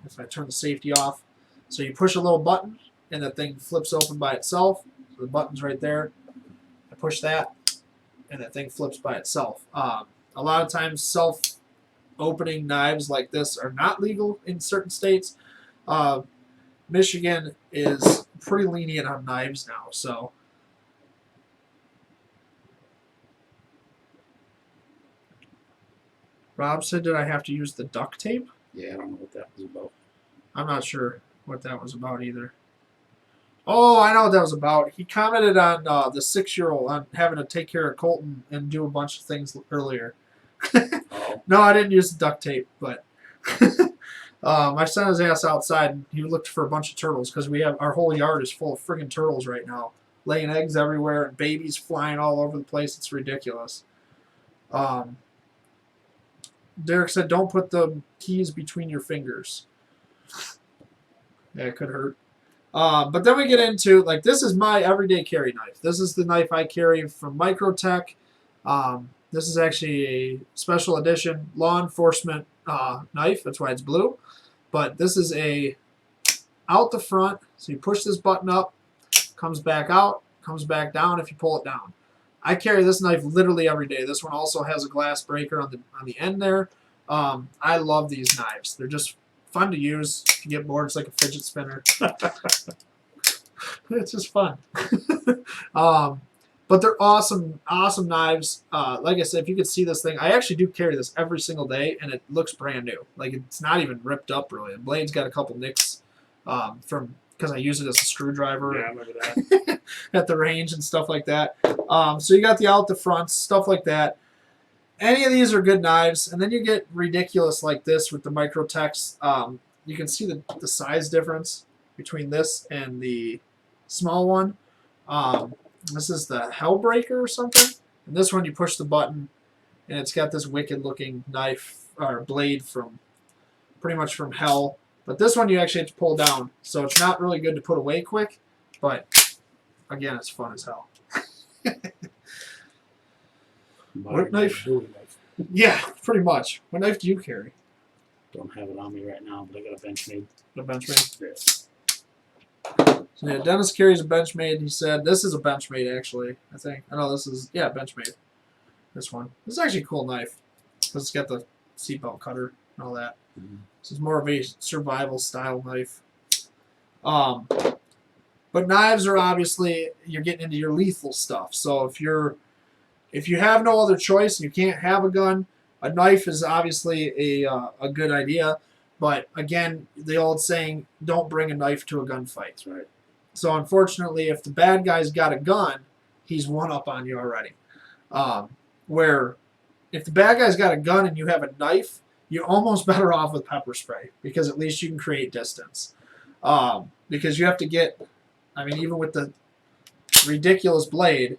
[SPEAKER 1] If I turn the safety off, so you push a little button and the thing flips open by itself. So the button's right there. I push that, and that thing flips by itself. A lot of times, self-opening knives like this are not legal in certain states. Michigan is pretty lenient on knives now, so. Rob said, did I have to use the duct tape?
[SPEAKER 2] Yeah, I don't know what that was about.
[SPEAKER 1] I'm not sure what that was about either. Oh, I know what that was about. He commented on the 6-year-old on having to take care of Colton and do a bunch of things earlier. No, I didn't use the duct tape, but I sent his ass outside and he looked for a bunch of turtles because our whole yard is full of friggin' turtles right now, laying eggs everywhere and babies flying all over the place. It's ridiculous. Derek said, don't put the keys between your fingers. Yeah, it could hurt. But then we get into, like, this is my everyday carry knife. This is the knife I carry from Microtech. This is actually a special edition law enforcement knife. That's why it's blue. But this is out the front. So you push this button up, comes back out, comes back down if you pull it down. I carry this knife literally every day. This one also has a glass breaker on the end there. I love these knives. They're just fun to use. If you get bored, it's like a fidget spinner. It's just fun. But they're awesome, awesome knives. Like I said, if you could see this thing, I actually do carry this every single day, and it looks brand new. Like, it's not even ripped up, really. The blade's got a couple nicks because I use it as a screwdriver.
[SPEAKER 2] Yeah, I remember that.
[SPEAKER 1] At the range and stuff like that. So you got the out the fronts, stuff like that. Any of these are good knives, and then you get ridiculous like this with the Microtechs. You can see the size difference between this and the small one. This is the Hellbreaker or something, and this one you push the button, and it's got this wicked-looking knife or blade from pretty much from hell. But this one you actually have to pull down, so it's not really good to put away quick, but again, it's fun as hell. What knife?
[SPEAKER 2] Bowie knife.
[SPEAKER 1] Yeah, pretty much. What knife do you carry?
[SPEAKER 2] Don't have it on me right now, but I got a Benchmade.
[SPEAKER 1] The Benchmade?
[SPEAKER 2] Yeah.
[SPEAKER 1] So yeah, Dennis carries a Benchmade. He said, this is a Benchmade, actually, I think. I know this is, yeah, Benchmade. This one. This is actually a cool knife. Because it's got the seatbelt cutter and all that.
[SPEAKER 2] Mm-hmm.
[SPEAKER 1] This is more of a survival style knife. But knives are obviously, you're getting into your lethal stuff. So if you have no other choice and you can't have a gun, a knife is obviously a good idea. But again, the old saying, don't bring a knife to a gunfight.
[SPEAKER 2] That's right.
[SPEAKER 1] So unfortunately, if the bad guy's got a gun, he's one up on you already. Where if the bad guy's got a gun and you have a knife, you're almost better off with pepper spray because at least you can create distance. Because you have to get, I mean, even with the ridiculous blade,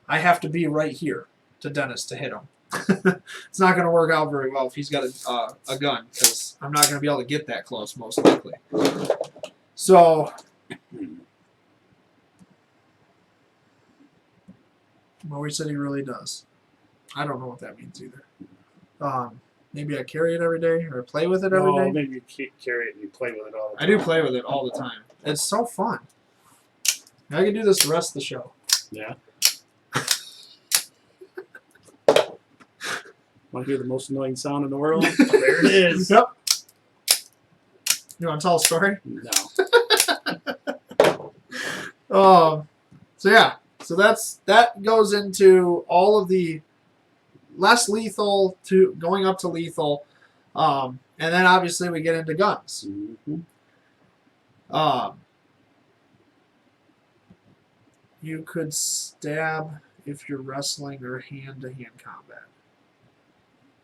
[SPEAKER 1] I have to be right here to Dennis to hit him. It's not going to work out very well if he's got a gun because I'm not going to be able to get that close most likely. So, Moe said he really does. I don't know what that means either. Maybe I carry it every day or play with it every day.
[SPEAKER 2] Maybe you carry it and you play with it all the time.
[SPEAKER 1] I do play with it all the time. It's so fun. I can do this the rest of the show.
[SPEAKER 2] Yeah. Want to hear the most annoying sound in the world? There it is.
[SPEAKER 1] Yep. You want to tell a story?
[SPEAKER 2] No.
[SPEAKER 1] So yeah. So that goes into all of the less lethal to going up to lethal, and then obviously we get into guns.
[SPEAKER 2] Mm-hmm.
[SPEAKER 1] You could stab if you're wrestling or hand-to-hand combat.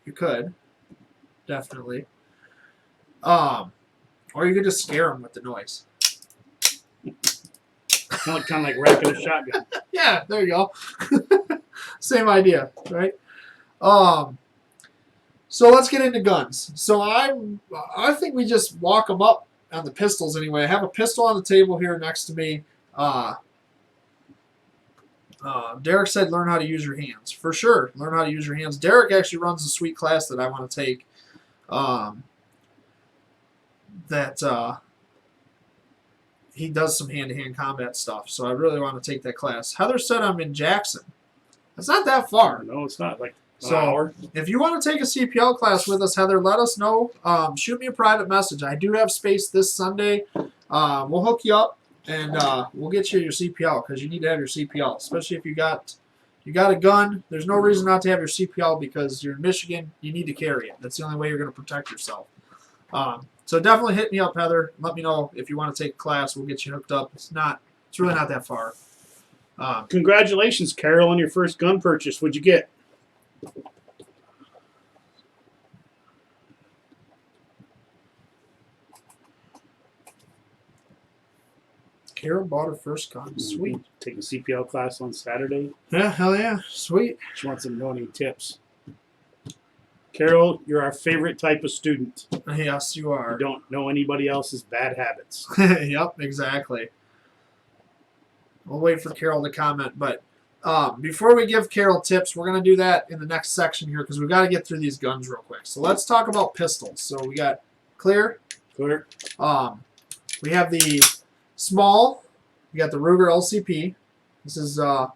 [SPEAKER 1] You could, definitely. Or you could just scare them with the noise.
[SPEAKER 2] Kind of like racking a shotgun.
[SPEAKER 1] Yeah, there you go. Same idea, right? So let's get into guns. So I think we just walk them up on the pistols anyway. I have a pistol on the table here next to me. Derek said learn how to use your hands. For sure, learn how to use your hands. Derek actually runs a sweet class that I want to take. He does some hand-to-hand combat stuff, so I really want to take that class. Heather said I'm in Jackson. It's not that far.
[SPEAKER 2] No, it's not like an
[SPEAKER 1] So
[SPEAKER 2] hour.
[SPEAKER 1] if you want to take a CPL class with us, Heather, let us know. Shoot me a private message. I do have space this Sunday. We'll hook you up, and we'll get you your CPL because you need to have your CPL, especially if you got a gun. There's no reason not to have your CPL because you're in Michigan. You need to carry it. That's the only way you're going to protect yourself. So definitely hit me up, Heather. Let me know if you want to take a class. We'll get you hooked up. It's really not that far.
[SPEAKER 2] Congratulations, Carol, on your first gun purchase. What'd you get?
[SPEAKER 1] Carol bought her first gun. Sweet.
[SPEAKER 2] Taking CPL class on Saturday.
[SPEAKER 1] Yeah, hell yeah. Sweet.
[SPEAKER 2] She wants to know any tips. Carol, you're our favorite type of student.
[SPEAKER 1] Yes, you are.
[SPEAKER 2] You don't know anybody else's bad habits.
[SPEAKER 1] Yep, exactly. We'll wait for Carol to comment, but before we give Carol tips, we're going to do that in the next section here because we've got to get through these guns real quick. So let's talk about pistols. So we got clear.
[SPEAKER 2] Clear.
[SPEAKER 1] We have the small. We got the Ruger LCP. This is one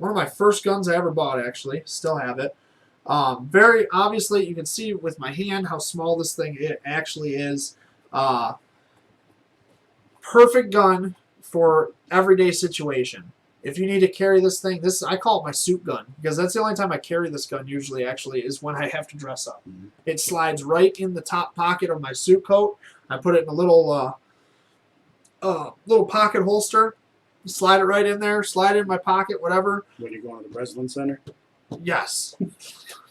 [SPEAKER 1] of my first guns I ever bought, actually. Still have it. Very obviously, you can see with my hand how small this thing actually is. Perfect gun for everyday situation. If you need to carry this thing, I call it my suit gun because that's the only time I carry this gun usually actually is when I have to dress up.
[SPEAKER 2] Mm-hmm.
[SPEAKER 1] It slides right in the top pocket of my suit coat. I put it in a little pocket holster. Slide it right in there. Slide it in my pocket, whatever.
[SPEAKER 2] When you're going to the Breslin Center?
[SPEAKER 1] Yes.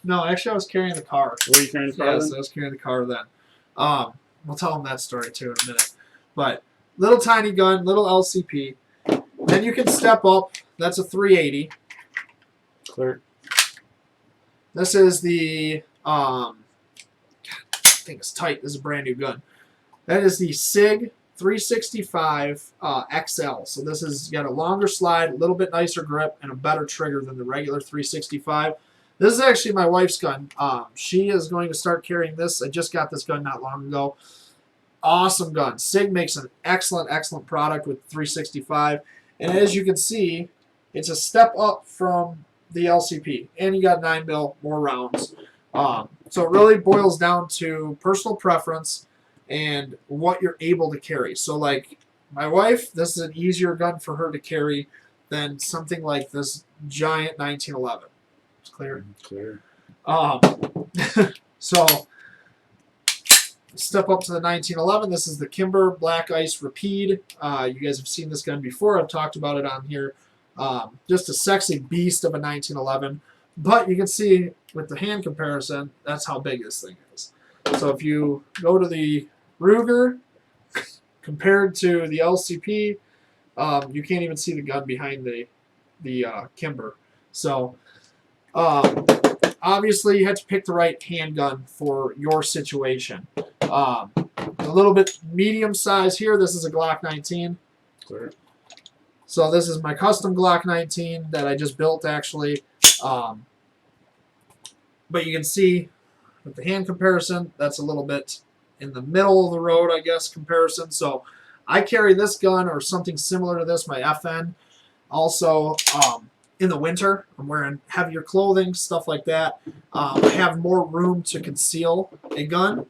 [SPEAKER 1] No, actually I was carrying the car.
[SPEAKER 2] Were you carrying the car
[SPEAKER 1] Yes,
[SPEAKER 2] then?
[SPEAKER 1] I was carrying the car then. We'll tell them that story too in a minute. But little tiny gun, little LCP. Then you can step up. That's a 380.
[SPEAKER 2] Clear.
[SPEAKER 1] This is the God, I think it's tight. This is a brand new gun. That is the SIG 365 XL. So this has got a longer slide, a little bit nicer grip, and a better trigger than the regular 365. This is actually my wife's gun. She is going to start carrying this. I just got this gun not long ago. Awesome gun. SIG makes an excellent, excellent product with 365. And as you can see, it's a step up from the LCP. And you got 9mm more rounds. So it really boils down to personal preference and what you're able to carry. So like my wife, this is an easier gun for her to carry than something like this giant 1911. It's clear?
[SPEAKER 2] Clear.
[SPEAKER 1] So step up to the 1911. This is the Kimber Black Ice Rapide. You guys have seen this gun before. I've talked about it on here. Just a sexy beast of a 1911. But you can see with the hand comparison, that's how big this thing is. So if you go to the Ruger compared to the LCP, you can't even see the gun behind the Kimber. So obviously you have to pick the right handgun for your situation. A little bit medium size here. This is a Glock 19.
[SPEAKER 2] Clear.
[SPEAKER 1] So this is my custom Glock 19 that I just built actually. But you can see with the hand comparison, that's a little bit in the middle of the road, I guess, comparison. So I carry this gun or something similar to this, my FN. Also, in the winter, I'm wearing heavier clothing, stuff like that. I have more room to conceal a gun.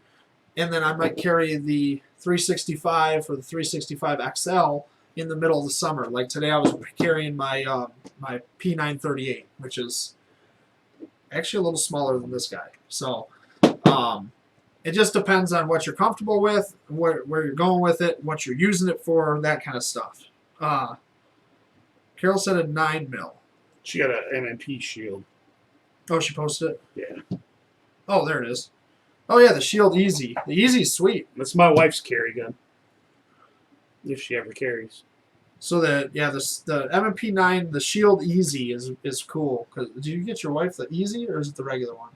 [SPEAKER 1] And then I might carry the 365 or the 365 XL in the middle of the summer. Like today I was carrying my my P938, which is actually a little smaller than this guy. So it just depends on what you're comfortable with, where you're going with it, what you're using it for, that kind of stuff. Carol said a 9mm.
[SPEAKER 2] She got an MMP shield.
[SPEAKER 1] Oh, she posted it?
[SPEAKER 2] Yeah.
[SPEAKER 1] Oh, there it is. Oh, yeah, the Shield Easy. The Easy's sweet.
[SPEAKER 2] That's my wife's carry gun. If she ever carries.
[SPEAKER 1] So the MMP9, the Shield Easy is cool. Cause did you get your wife the Easy or is it the regular one?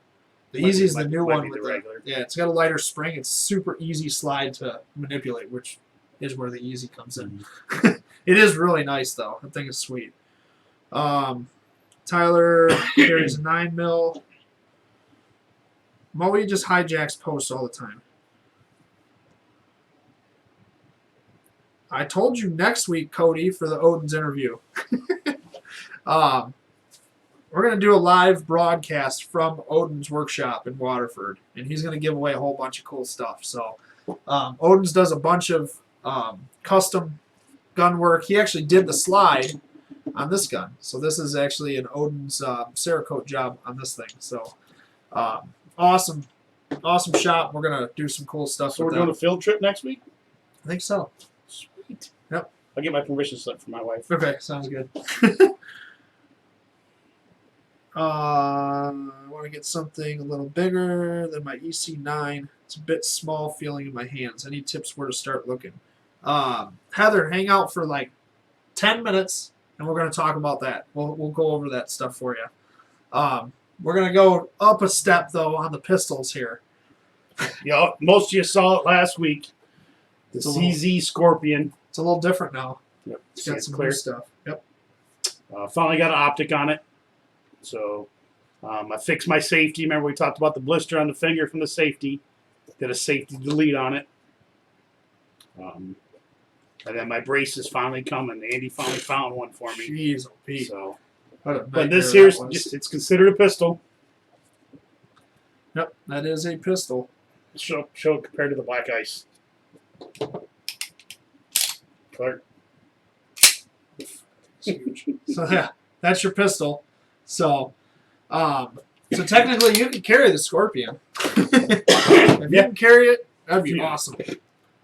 [SPEAKER 1] The Easy is the new one with the regular. Yeah, it's got a lighter spring. It's super easy slide to manipulate, which is where the Easy comes in. It is really nice though. I think it's sweet. Tyler carries a 9mm. Moe just hijacks posts all the time. I told you next week, Cody, for the Odin's interview. We're going to do a live broadcast from Odin's workshop in Waterford, and he's going to give away a whole bunch of cool stuff. So Odin's does a bunch of custom gun work. He actually did the slide on this gun. So this is actually an Odin's Cerakote job on this thing. So awesome shop. We're going to do some cool stuff.
[SPEAKER 2] So we're doing a field trip next week?
[SPEAKER 1] I think so.
[SPEAKER 2] Sweet.
[SPEAKER 1] Yep.
[SPEAKER 2] I'll get my permission slip from my wife.
[SPEAKER 1] Okay, sounds good. I want to get something a little bigger than my EC9. It's a bit small feeling in my hands. Any tips where to start looking? Heather, hang out for like 10 minutes, and we're going to talk about that. We'll go over that stuff for you. We're going to go up a step, though, on the pistols here.
[SPEAKER 2] Yeah, most of you saw it last week. The CZ Scorpion.
[SPEAKER 1] It's a little different now.
[SPEAKER 2] Yep.
[SPEAKER 1] It's got some clear stuff. Yep.
[SPEAKER 2] Finally got an optic on it. So I fixed my safety. Remember we talked about the blister on the finger from the safety. Did a safety delete on it. And then my brace is finally coming. Andy finally found one for me.
[SPEAKER 1] Jeez, Pete.
[SPEAKER 2] So,
[SPEAKER 1] but
[SPEAKER 2] this here's just, it's considered a pistol.
[SPEAKER 1] Yep, that is a pistol.
[SPEAKER 2] Show it compared to the Black Ice. Clark.
[SPEAKER 1] So yeah, that's your pistol. So, so technically you can carry the Scorpion. If you can carry it, that'd be awesome.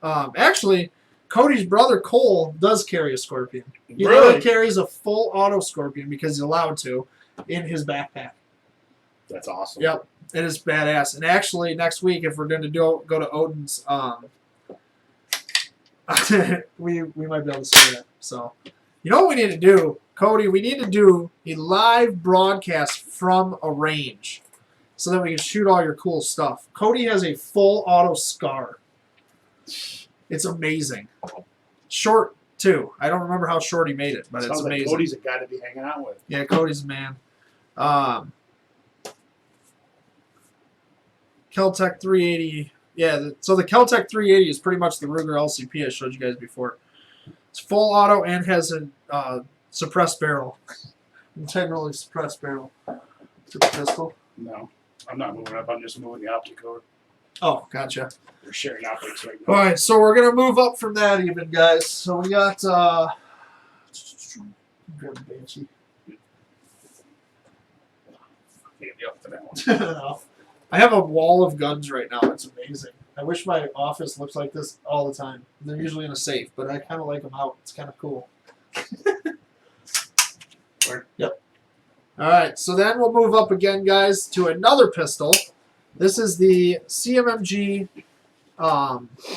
[SPEAKER 1] Actually, Cody's brother Cole does carry a Scorpion. He really carries a full auto Scorpion because he's allowed to in his backpack.
[SPEAKER 2] That's awesome.
[SPEAKER 1] Yep, it is badass. And actually, next week, if we're going to go to Odin's, we might be able to see that. So, you know what we need to do, Cody? We need to do a live broadcast from a range so that we can shoot all your cool stuff. Cody has a full auto Scar. It's amazing. Short too. I don't remember how short he made it, but
[SPEAKER 2] Sounds
[SPEAKER 1] it's
[SPEAKER 2] like
[SPEAKER 1] amazing.
[SPEAKER 2] Cody's a guy to be hanging out with.
[SPEAKER 1] Yeah, Cody's a man. Keltec 380. Yeah, so the Keltec 380 is pretty much the Ruger LCP I showed you guys before. It's full auto and has a suppressed barrel. Integrally suppressed barrel. It's a pistol.
[SPEAKER 2] No, I'm not moving up. I'm just moving the optic code.
[SPEAKER 1] Oh, gotcha.
[SPEAKER 2] We're sharing optics right now.
[SPEAKER 1] All right, so we're going to move up from that even, guys. So we got... grab the Banshee.
[SPEAKER 2] Can't be up to that one.
[SPEAKER 1] No. I have a wall of guns right now. It's amazing. I wish my office looks like this all the time. They're usually in a safe, but I kind of like them out. It's kind of cool. Yep. All right, so then we'll move up again, guys, to another pistol. This is the CMMG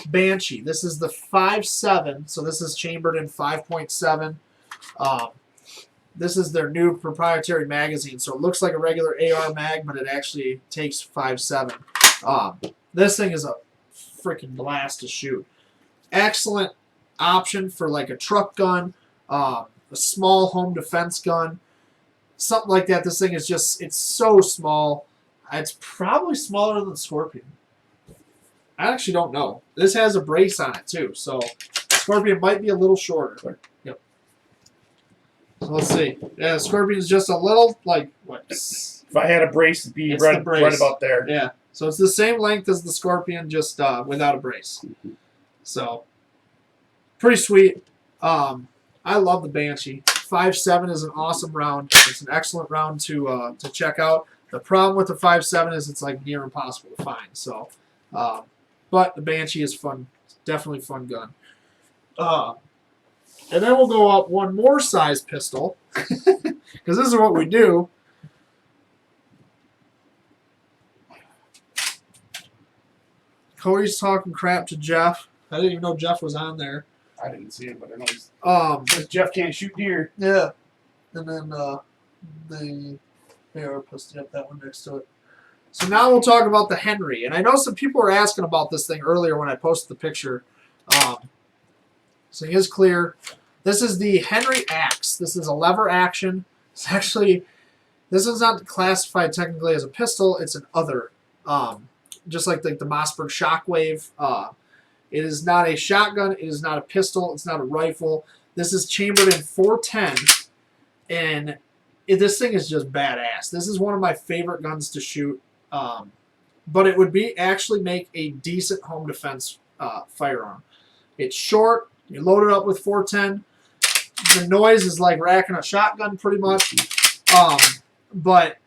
[SPEAKER 1] Banshee. This is the 5.7, so this is chambered in 5.7. This is their new proprietary magazine, so it looks like a regular AR mag, but it actually takes 5.7. This thing is a freaking blast to shoot. Excellent option for like a truck gun, a small home defense gun, something like that. This thing is just, it's so small. It's probably smaller than the Scorpion. I actually don't know. This has a brace on it too, so Scorpion might be a little shorter. Yep. So let's see. Yeah, Scorpion's just a little, like, what?
[SPEAKER 2] If I had a brace, it'd be right about there.
[SPEAKER 1] Yeah. So it's the same length as the Scorpion, just without a brace. So, pretty sweet. I love the Banshee. 5.7 is an awesome round. It's an excellent round to check out. The problem with the 5.7 is it's like near impossible to find. So, but the Banshee is fun. It's definitely a fun gun. And then we'll go up one more size pistol, because this is what we do. Cody's talking crap to Jeff. I didn't even know Jeff was on there.
[SPEAKER 2] I didn't see it, but I know he's... says Jeff can't shoot deer.
[SPEAKER 1] Yeah. And then the AR pistol, yep, that one next to it. So now we'll talk about the Henry. And I know some people were asking about this thing earlier when I posted the picture. So he is clear. This is the Henry Axe. This is a lever action. It's actually, this is not classified technically as a pistol. It's an other. Just like the Mossberg Shockwave. It is not a shotgun. It is not a pistol. It's not a rifle. This is chambered in 410. And this thing is just badass. This is one of my favorite guns to shoot. But it would be actually make a decent home defense firearm. It's short. You load it up with 410. The noise is like racking a shotgun pretty much. But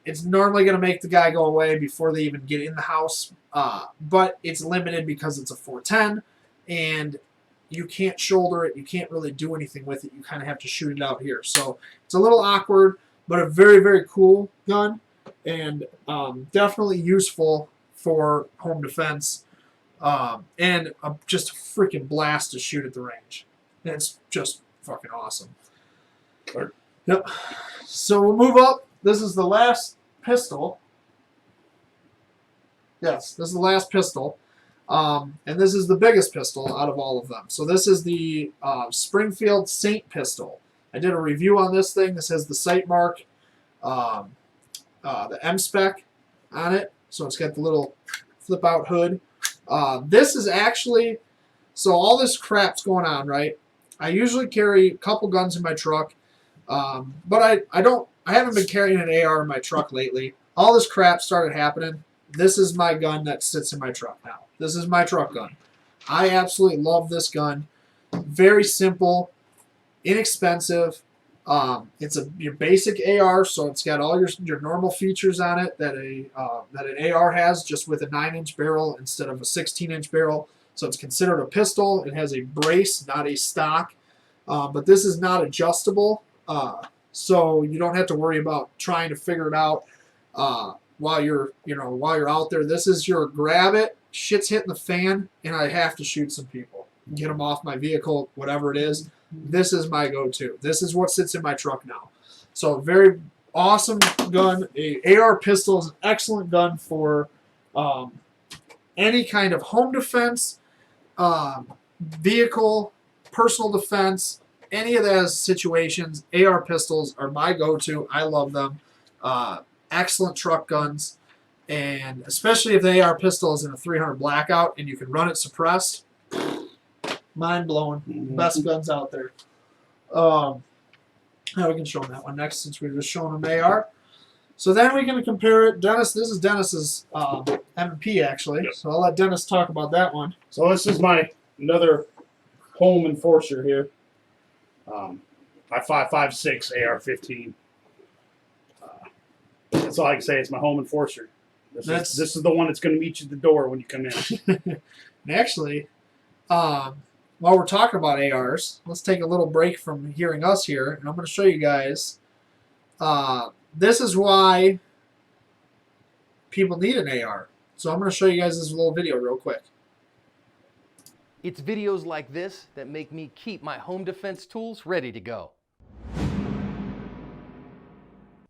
[SPEAKER 1] it's normally going to make the guy go away before they even get in the house. But it's limited because it's a 410. And you can't shoulder it. You can't really do anything with it. You kind of have to shoot it out here. So it's a little awkward, but a very, very cool gun. And definitely useful for home defense. And just a freaking blast to shoot at the range. And it's just fucking awesome. Yep. So we'll move up. This is the last pistol. Yes, this is the last pistol. And this is the biggest pistol out of all of them. So this is the Springfield Saint pistol. I did a review on this thing. This has the sight mark, the M-spec on it. So it's got the little flip-out hood. This is actually, so all this crap's going on, right? I usually carry a couple guns in my truck, but I haven't been carrying an AR in my truck lately. All this crap started happening. This is my gun that sits in my truck now. This is my truck gun. I absolutely love this gun. Very simple, inexpensive. It's your basic AR, so it's got all your normal features on it that an AR has, just with a 9-inch barrel instead of a 16-inch barrel. So it's considered a pistol. It has a brace, not a stock. But this is not adjustable, so you don't have to worry about trying to figure it out while you're out there. This is your grab it, shit's hitting the fan, and I have to shoot some people, get them off my vehicle, whatever it is. This is my go-to. This is what sits in my truck now. So a very awesome gun. A AR pistol is an excellent gun for any kind of home defense, vehicle, personal defense, any of those situations, AR pistols are my go-to. I love them. Excellent truck guns. And especially if the AR pistol is in a 300 blackout and you can run it suppressed, mind-blowing. Best guns out there. Now we can show them that one next since we were just showing them AR. So then we can compare it. Dennis, this is Dennis's M&P actually.
[SPEAKER 2] Yep.
[SPEAKER 1] So I'll let Dennis talk about that one.
[SPEAKER 2] So this is my another home enforcer here. My 5.56 AR-15. That's all I can say. It's my home enforcer. This is the one that's going to meet you at the door when you come in.
[SPEAKER 1] And actually, while we're talking about ARs, let's take a little break from hearing us here, and I'm going to show you guys. This is why people need an AR. So I'm going to show you guys this little video real quick.
[SPEAKER 11] It's videos like this that make me keep my home defense tools ready to go.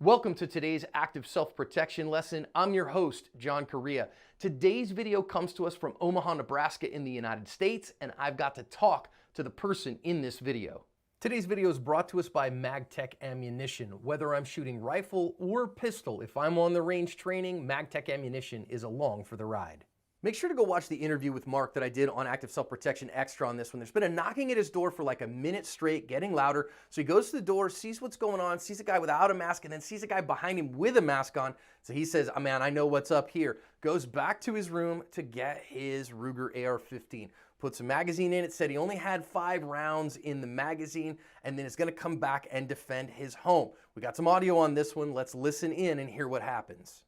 [SPEAKER 11] Welcome to today's active self-protection lesson. I'm your host, John Correa. Today's video comes to us from Omaha, Nebraska in the United States, and I've got to talk to the person in this video. Today's video is brought to us by MagTech Ammunition. Whether I'm shooting rifle or pistol, if I'm on the range training, MagTech Ammunition is along for the ride. Make sure to go watch the interview with Mark that I did on Active Self-Protection Extra on this one. There's been a knocking at his door for like a minute straight, getting louder. So he goes to the door, sees what's going on, sees a guy without a mask, and then sees a guy behind him with a mask on. So he says, oh, man, I know what's up here. Goes back to his room to get his Ruger AR-15. Puts a magazine in it, said he only had 5 rounds in the magazine, and then is going to come back and defend his home. We got some audio on this one. Let's listen in and hear what happens.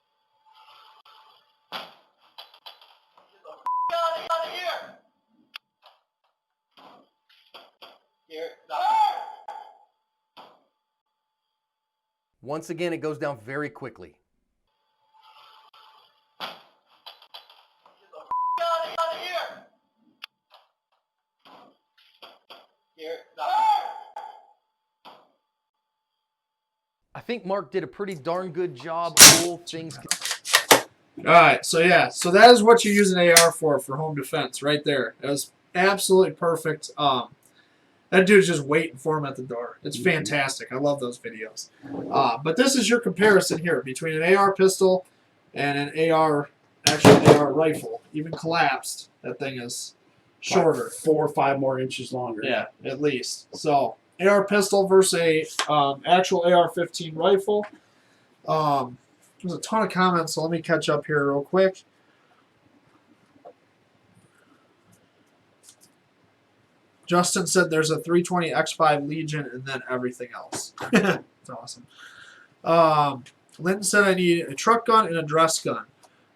[SPEAKER 11] Once again, it goes down very quickly. I think Mark did a pretty darn good job. All things.
[SPEAKER 1] Alright, so yeah, so that is what you use an AR for home defense, right there. That was absolutely perfect. That dude's just waiting for him at the door. It's fantastic. I love those videos. But this is your comparison here between an AR pistol and an AR rifle. Even collapsed, that thing is shorter. 4 or 5 more inches longer.
[SPEAKER 2] Yeah,
[SPEAKER 1] at least. So, AR pistol versus a actual AR-15 rifle. There's a ton of comments, so let me catch up here real quick. Justin said there's a 320 X5 Legion and then everything else. That's awesome. Linton said I need a truck gun and a dress gun.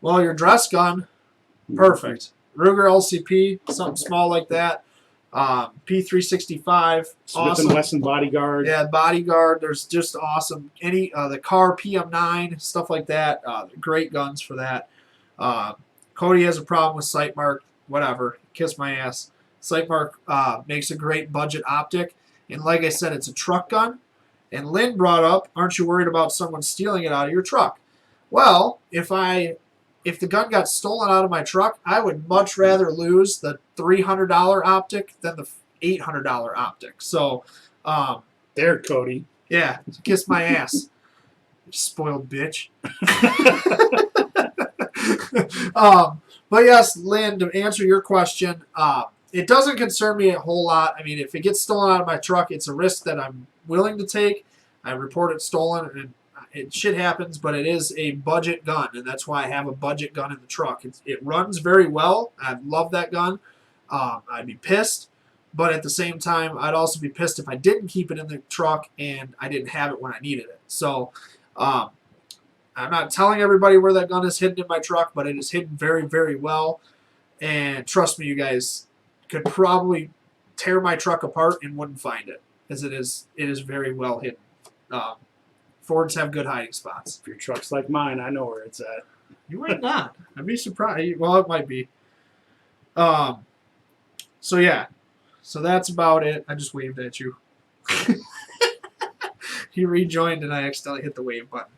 [SPEAKER 1] Well, your dress gun, perfect. Ruger LCP, something small like that. P365, awesome.
[SPEAKER 2] Smith & Wesson Bodyguard.
[SPEAKER 1] Yeah, Bodyguard. There's just awesome. Any the car PM9, stuff like that. Great guns for that. Cody has a problem with Sightmark. Whatever. Kiss my ass. Sightmark makes a great budget optic. And like I said, it's a truck gun. And Lynn brought up, aren't you worried about someone stealing it out of your truck? Well, if the gun got stolen out of my truck, I would much rather lose the $300 optic than the $800 optic. So,
[SPEAKER 2] there, Cody.
[SPEAKER 1] Yeah, kiss my ass, spoiled bitch. But yes, Lynn, to answer your question, it doesn't concern me a whole lot. I mean, if it gets stolen out of my truck, it's a risk that I'm willing to take. I report it stolen, and shit happens, but it is a budget gun, and that's why I have a budget gun in the truck. It runs very well. I love that gun. I'd be pissed, but at the same time, I'd also be pissed if I didn't keep it in the truck and I didn't have it when I needed it. So I'm not telling everybody where that gun is hidden in my truck, but it is hidden very, very well. And trust me, you guys could probably tear my truck apart and wouldn't find it, as it is very well hidden. Fords have good hiding spots.
[SPEAKER 2] If your truck's like mine, I know where it's at.
[SPEAKER 1] You might not. I'd be surprised. Well, it might be. So yeah. So that's about it. I just waved at you. He rejoined and I accidentally hit the wave button.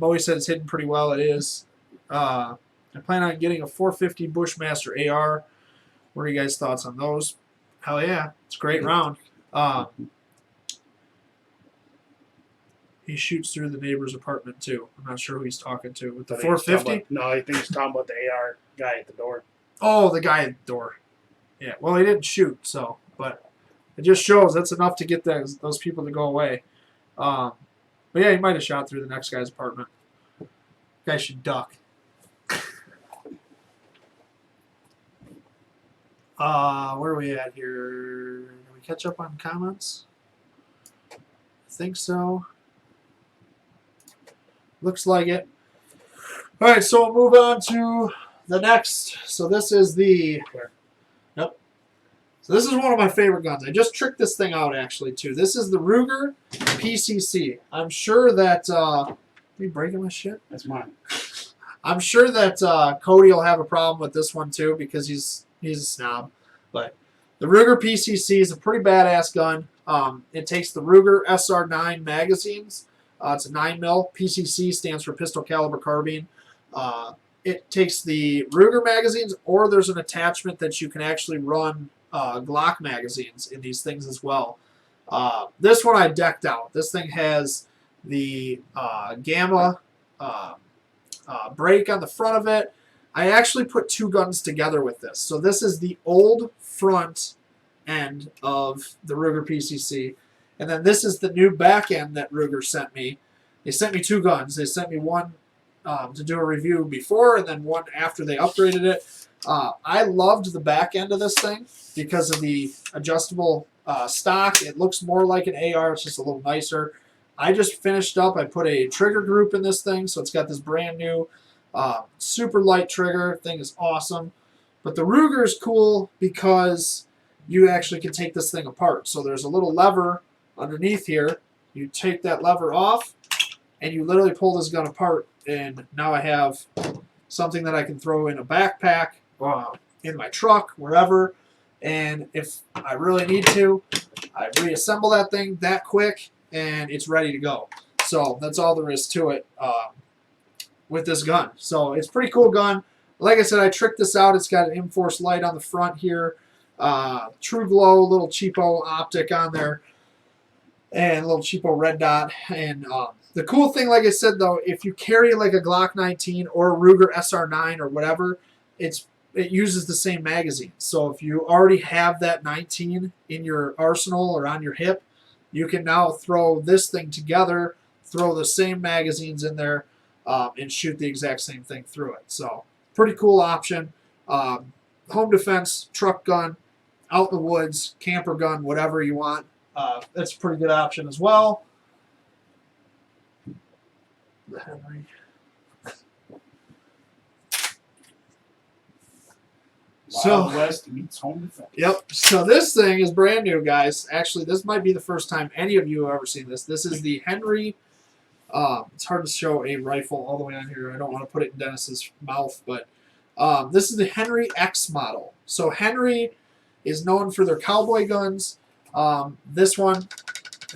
[SPEAKER 1] Bowie said it's hidden pretty well. It is. I plan on getting a 450 Bushmaster AR. What are you guys' thoughts on those? Hell yeah, it's a great round. He shoots through the neighbor's apartment too. I'm not sure who he's talking to with the 450.
[SPEAKER 2] No, I think he's talking about the AR guy at the door.
[SPEAKER 1] Oh, the guy at the door. Yeah. Well, he didn't shoot, so but it just shows that's enough to get those people to go away. But yeah, he might have shot through the next guy's apartment. Guy should duck. Where are we at here? Did we catch up on comments? I think so. Looks like it. All right, so we'll move on to the next. So this is the. Yep. So this is one of my favorite guns. I just tricked this thing out actually too. This is the Ruger PCC. I'm sure that. Are you breaking my shit?
[SPEAKER 2] That's mine.
[SPEAKER 1] I'm sure that Cody will have a problem with this one too because he's a snob. But the Ruger PCC is a pretty badass gun. It takes the Ruger SR9 magazines. It's a 9mm. PCC stands for pistol caliber carbine. It takes the Ruger magazines, or there's an attachment that you can actually run Glock magazines in these things as well. This one I decked out. This thing has the Gamma brake on the front of it. I actually put two guns together with this. So this is the old front end of the Ruger PCC. And then this is the new back end that Ruger sent me. They sent me two guns. They sent me one to do a review before and then one after they upgraded it. I loved the back end of this thing because of the adjustable stock. It looks more like an AR. It's just a little nicer. I just finished up. I put a trigger group in this thing, so it's got this brand new super light trigger. Thing is awesome. But the Ruger is cool because you actually can take this thing apart. So there's a little lever underneath here. You take that lever off, and you literally pull this gun apart, and now I have something that I can throw in a backpack, in my truck, wherever, and if I really need to, I reassemble that thing that quick, and it's ready to go. So that's all there is to it with this gun. So it's a pretty cool gun. Like I said, I tricked this out. It's got an M-Force light on the front here, True Glow, little cheapo optic on there, and a little cheapo red dot. And the cool thing, like I said, though, if you carry like a Glock 19 or a Ruger SR9 or whatever, it uses the same magazine. So if you already have that 19 in your arsenal or on your hip, you can now throw this thing together, throw the same magazines in there, and shoot the exact same thing through it. So pretty cool option. Home defense, truck gun, out in the woods, camper gun, whatever you want. That's a pretty good option as well. The Henry.
[SPEAKER 2] Wild West meets home defense.
[SPEAKER 1] Yep. So this thing is brand new, guys. Actually, this might be the first time any of you have ever seen this. This is the Henry. It's hard to show a rifle all the way on here. I don't want to put it in Dennis's mouth, but this is the Henry X model. So Henry is known for their cowboy guns. This one,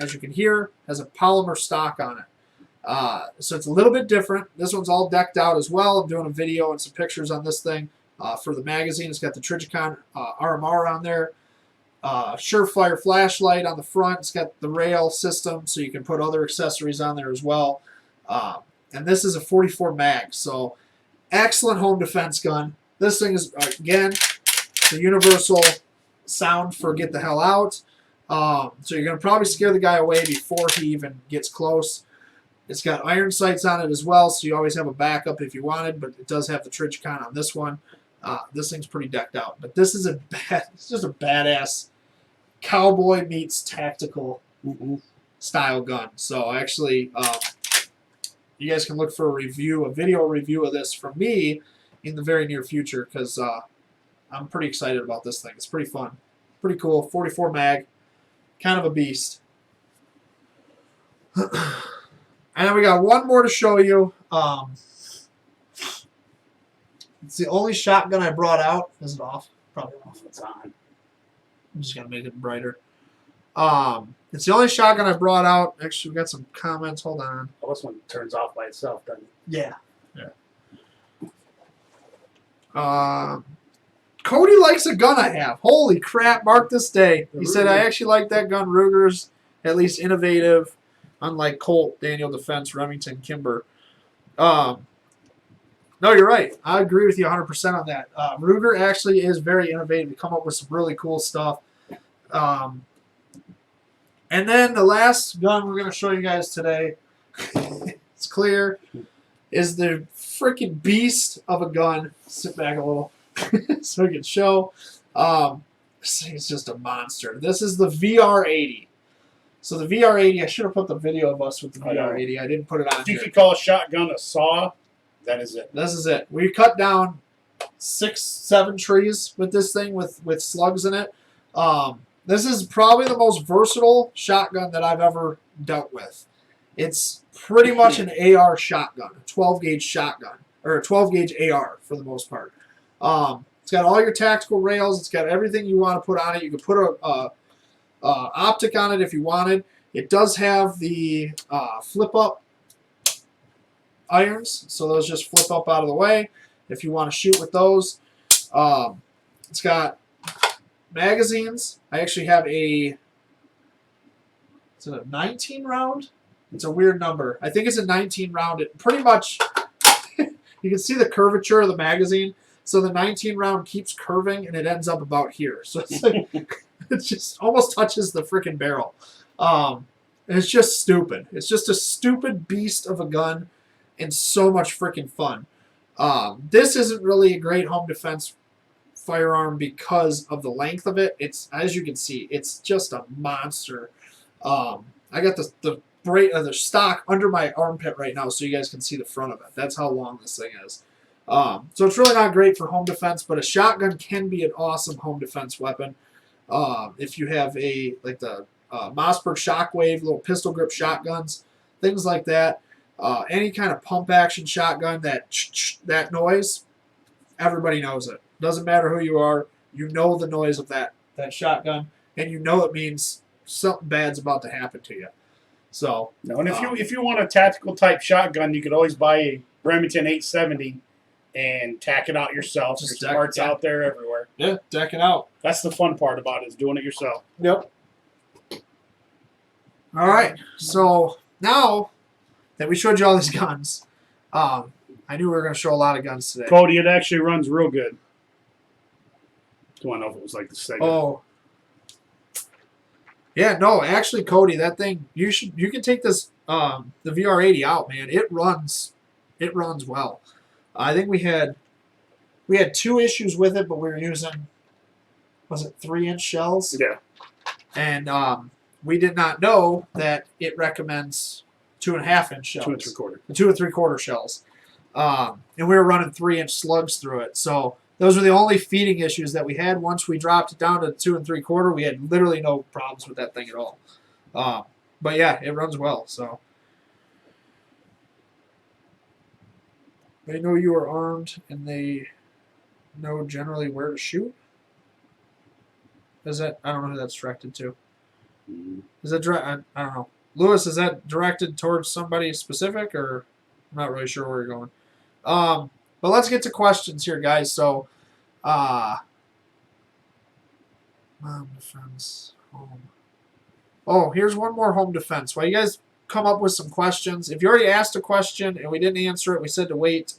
[SPEAKER 1] as you can hear, has a polymer stock on it. So it's a little bit different. This one's all decked out as well. I'm doing a video and some pictures on this thing for the magazine. It's got the Trijicon RMR on there. Surefire flashlight on the front. It's got the rail system, so you can put other accessories on there as well. And this is a 44 mag, so excellent home defense gun. This thing is, again, the universal sound for get the hell out. So you're going to probably scare the guy away before he even gets close. It's got iron sights on it as well, so you always have a backup if you wanted, but it does have the Trijicon on this one. This thing's pretty decked out. But this is it's just a badass cowboy meets tactical style gun. So actually, you guys can look for a video review of this from me in the very near future because I'm pretty excited about this thing. It's pretty fun. Pretty cool. 44 mag. Kind of a beast. And then we got one more to show you. It's the only shotgun I brought out. Is it off? Probably off.
[SPEAKER 2] It's on.
[SPEAKER 1] I'm just going to make it brighter. It's the only shotgun I brought out. Actually, we got some comments. Hold on.
[SPEAKER 2] Oh, this one turns off by itself, doesn't it?
[SPEAKER 1] Yeah. Cody likes a gun I have. Holy crap, mark this day. He said, I actually like that gun. Ruger's at least innovative, unlike Colt, Daniel Defense, Remington, Kimber. No, you're right. I agree with you 100% on that. Ruger actually is very innovative. They come up with some really cool stuff. And then the last gun we're going to show you guys today, it's clear, is the freaking beast of a gun. Sit back a little so we can show. This thing is just a monster. This is the VR80. So the VR80, I should have put the video of us with the VR80. I didn't put it on
[SPEAKER 2] If you
[SPEAKER 1] here.
[SPEAKER 2] could call a shotgun a saw, that is it.
[SPEAKER 1] This is it. We cut down 6-7 trees with this thing with slugs in it. This is probably the most versatile shotgun that I've ever dealt with. It's pretty much an AR shotgun, a 12-gauge shotgun, or a 12-gauge AR for the most part. It's got all your tactical rails. It's got everything you want to put on it. You can put a optic on it if you wanted. It does have the flip-up irons, so those just flip up out of the way if you want to shoot with those. It's got magazines. I actually have is it a 19 round? It's a weird number. I think it's a 19 round. It pretty much, you can see the curvature of the magazine. So the 19 round keeps curving and it ends up about here. So it's like, it just almost touches the freaking barrel. And it's just stupid. It's just a stupid beast of a gun and so much freaking fun. This isn't really a great home defense firearm because of the length of it. It's, as you can see, it's just a monster. I got the stock under my armpit right now so you guys can see the front of it. That's how long this thing is. So it's really not great for home defense, but a shotgun can be an awesome home defense weapon. If you have the Mossberg Shockwave, little pistol grip shotguns, things like that. Any kind of pump action shotgun, that noise, everybody knows it. Doesn't matter who you are, you know the noise of that shotgun, and you know it means something bad's about to happen to you. So,
[SPEAKER 2] no, and if you want a tactical type shotgun, you could always buy a Remington 870 and tack it out yourself. There's parts out there everywhere.
[SPEAKER 1] Yeah, deck it out.
[SPEAKER 2] That's the fun part about it, is doing it yourself.
[SPEAKER 1] Yep. All right, so now that we showed you all these guns, I knew we were going to show a lot of guns today.
[SPEAKER 2] Cody, it actually runs real good. Do I know if it was like the second?
[SPEAKER 1] Oh. Yeah, no, actually, Cody, that thing, you can take this, the VR80 out, man. It runs well. I think we had 2 issues with it, but we were using, was it 3-inch shells?
[SPEAKER 2] Yeah.
[SPEAKER 1] And we did not know that it recommends 2.5-inch shells.
[SPEAKER 2] 2 3/4.
[SPEAKER 1] 2 3/4 shells. And we were running 3-inch slugs through it. So those were the only feeding issues that we had. Once we dropped it down to 2 3/4, we had literally no problems with that thing at all. But yeah, it runs well. So they know you are armed, and they know generally where to shoot. Is that? I don't know who that's directed to. Is that I don't know. Lewis, is that directed towards somebody specific, or I'm not really sure where you're going. But let's get to questions here, guys. So, home defense, home. Oh, here's one more home defense. While you guys come up with some questions, if you already asked a question and we didn't answer it, we said to wait.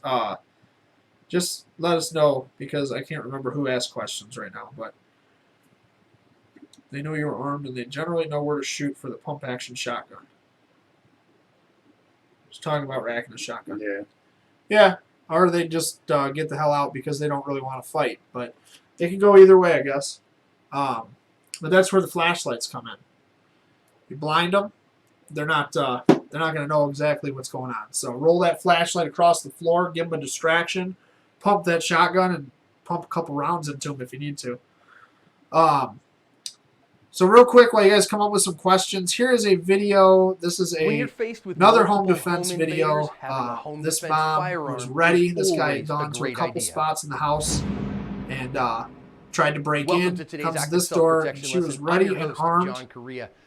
[SPEAKER 1] Just let us know, because I can't remember who asked questions right now. But they know you're armed, and they generally know where to shoot for the pump action shotgun. Just talking about racking a shotgun.
[SPEAKER 2] Yeah.
[SPEAKER 1] Yeah. Or they just get the hell out because they don't really want to fight. But they can go either way, I guess. But that's where the flashlights come in. You blind them, they're not going to know exactly what's going on. So roll that flashlight across the floor, give them a distraction, pump that shotgun, and pump a couple rounds into them if you need to. So real quick, while you guys come up with some questions, here is a video. This is another home defense video. This mom was ready. This guy had gone to a couple spots in the house and tried to break in. Comes to this door, and she was ready and armed.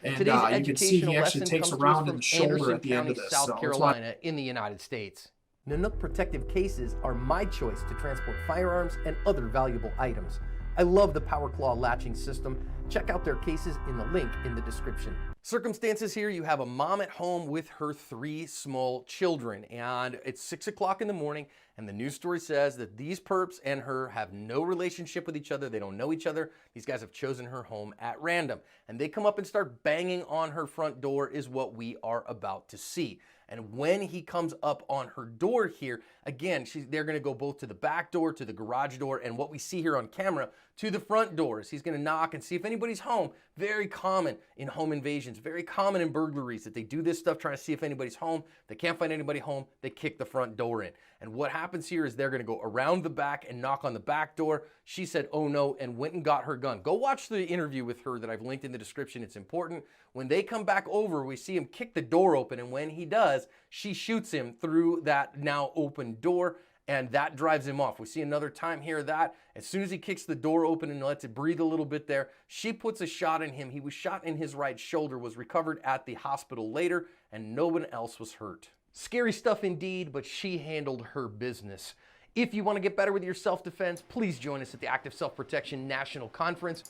[SPEAKER 1] And you can see he actually takes a round in the shoulder at the end of this.
[SPEAKER 11] South Carolina in the United States. Nanook protective cases are my choice to transport firearms and other valuable items. I love the Power Claw latching system. Check out their cases in the link in the description. Circumstances here, you have a mom at home with her 3 small children, and it's 6 o'clock in the morning, and the news story says that these perps and her have no relationship with each other. They don't know each other. These guys have chosen her home at random, and they come up and start banging on her front door is what we are about to see. And when he comes up on her door here, again, they're going to go both to the back door, to the garage door, and what we see here on camera, to the front doors. He's going to knock and see if anybody's home. Very common in home invasions, very common in burglaries that they do this stuff trying to see if anybody's home. They can't find anybody home. They kick the front door in. And what happens here is they're going to go around the back and knock on the back door. She said, oh no, and went and got her gun. Go watch the interview with her that I've linked in the description. It's important. When they come back over, we see him kick the door open, and when he does, she shoots him through that now open door, and that drives him off. We see another time here that as soon as he kicks the door open and lets it breathe a little bit there, she puts a shot in him. He was shot in his right shoulder, was recovered at the hospital later, and no one else was hurt. Scary stuff indeed, but she handled her business. If you want to get better with your self-defense, please join us at the Active Self-Protection National Conference.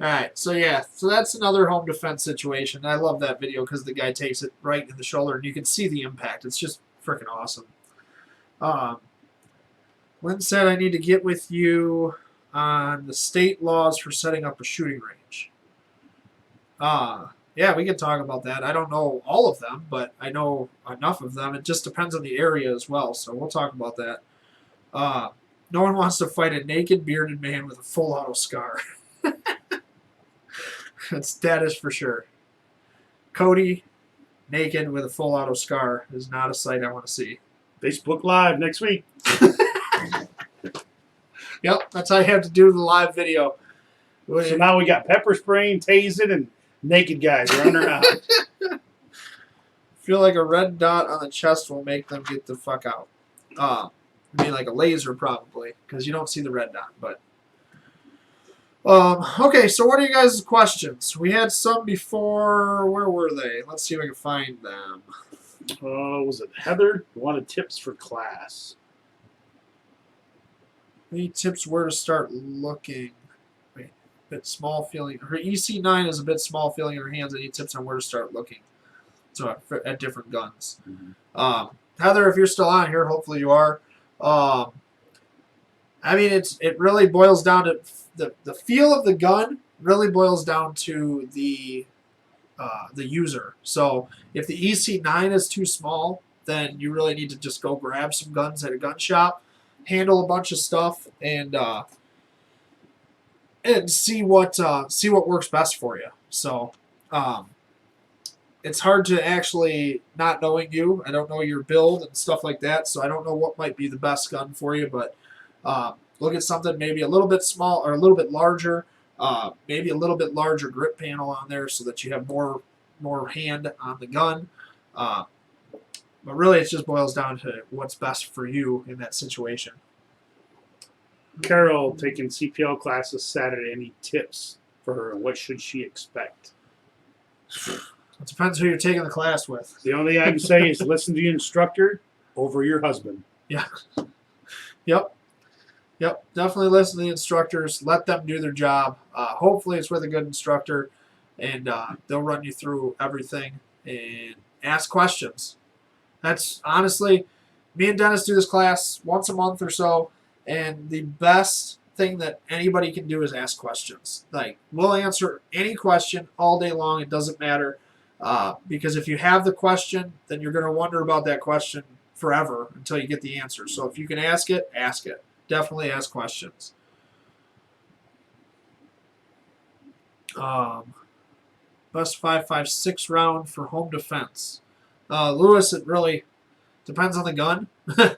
[SPEAKER 1] All right, so yeah, so that's another home defense situation. I love that video because the guy takes it right in the shoulder, and you can see the impact. It's just freaking awesome. Lynn said I need to get with you on the state laws for setting up a shooting range. Yeah, we can talk about that. I don't know all of them, but I know enough of them. It just depends on the area as well, so we'll talk about that. No one wants to fight a naked, bearded man with a full auto scar. That is for sure. Cody, naked with a full auto scar, is not a sight I want to see.
[SPEAKER 2] Facebook Live next week.
[SPEAKER 1] Yep, that's how you have to do the live video.
[SPEAKER 2] So now we got pepper spraying, tasing, and naked guys running around.
[SPEAKER 1] Feel like a red dot on the chest will make them get the fuck out. I mean, like a laser probably, because you don't see the red dot. But okay, so what are you guys' questions? We had some before. Where were they? Let's see if I can find them.
[SPEAKER 2] Was it Heather who wanted tips for class?
[SPEAKER 1] Any tips where to start looking? Wait, a bit small feeling. Her EC9 is a bit small feeling in her hands. Any tips on where to start looking? So at different guns. Mm-hmm. Heather, if you're still on here, hopefully you are. I mean, it really boils down to the feel of the gun. Really boils down to the user. So if the EC9 is too small, then you really need to just go grab some guns at a gun shop, handle a bunch of stuff, and see what works best for you. So it's hard to actually, not knowing you, I don't know your build and stuff like that, so I don't know what might be the best gun for you, but look at something maybe a little bit small or a little bit larger, maybe a little bit larger grip panel on there so that you have more hand on the gun. But really, it just boils down to what's best for you in that situation.
[SPEAKER 2] Carol taking CPL classes Saturday. Any tips for her? What should she expect?
[SPEAKER 1] It depends who you're taking the class with.
[SPEAKER 2] The only thing I can say is listen to the instructor over your husband.
[SPEAKER 1] Yeah. Yep. Definitely listen to the instructors. Let them do their job. Hopefully it's with a good instructor, and they'll run you through everything and ask questions. That's honestly, me and Dennis do this class once a month or so, and the best thing that anybody can do is ask questions. Like, we'll answer any question all day long. It doesn't matter. Because if you have the question, then you're going to wonder about that question forever until you get the answer. So if you can ask it, ask it. Definitely ask questions. Best 5.56 round for home defense. Lewis, it really depends on the gun. And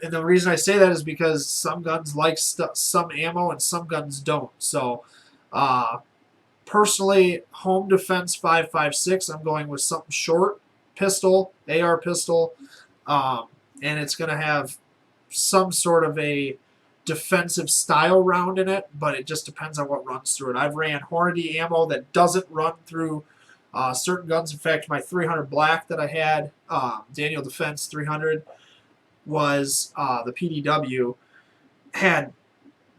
[SPEAKER 1] the reason I say that is because some guns like some ammo and some guns don't. So personally, home defense 5.56, I'm going with something short, pistol, AR pistol, and it's going to have some sort of a defensive style round in it, but it just depends on what runs through it. I've ran Hornady ammo that doesn't run through certain guns. In fact, my 300 black that I had, Daniel Defense 300, was the PDW, had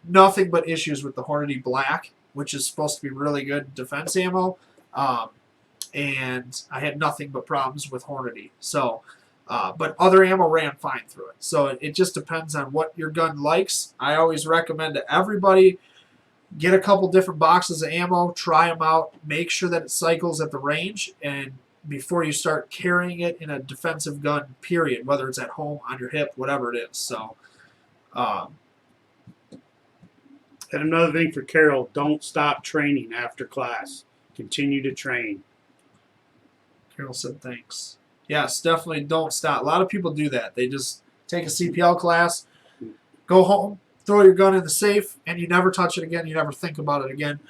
[SPEAKER 1] nothing but issues with the Hornady Black, which is supposed to be really good defense ammo. And I had nothing but problems with Hornady. So, but other ammo ran fine through it. So it just depends on what your gun likes. I always recommend to everybody, get a couple different boxes of ammo, try them out, make sure that it cycles at the range, and before you start carrying it in a defensive gun, period, whether it's at home, on your hip, whatever it is. So,
[SPEAKER 2] and another thing for Carol, don't stop training after class. Continue to train.
[SPEAKER 1] Carol said thanks. Yes, definitely don't stop. A lot of people do that. They just take a CPL class, go home, throw your gun in the safe, and you never touch it again. You never think about it again.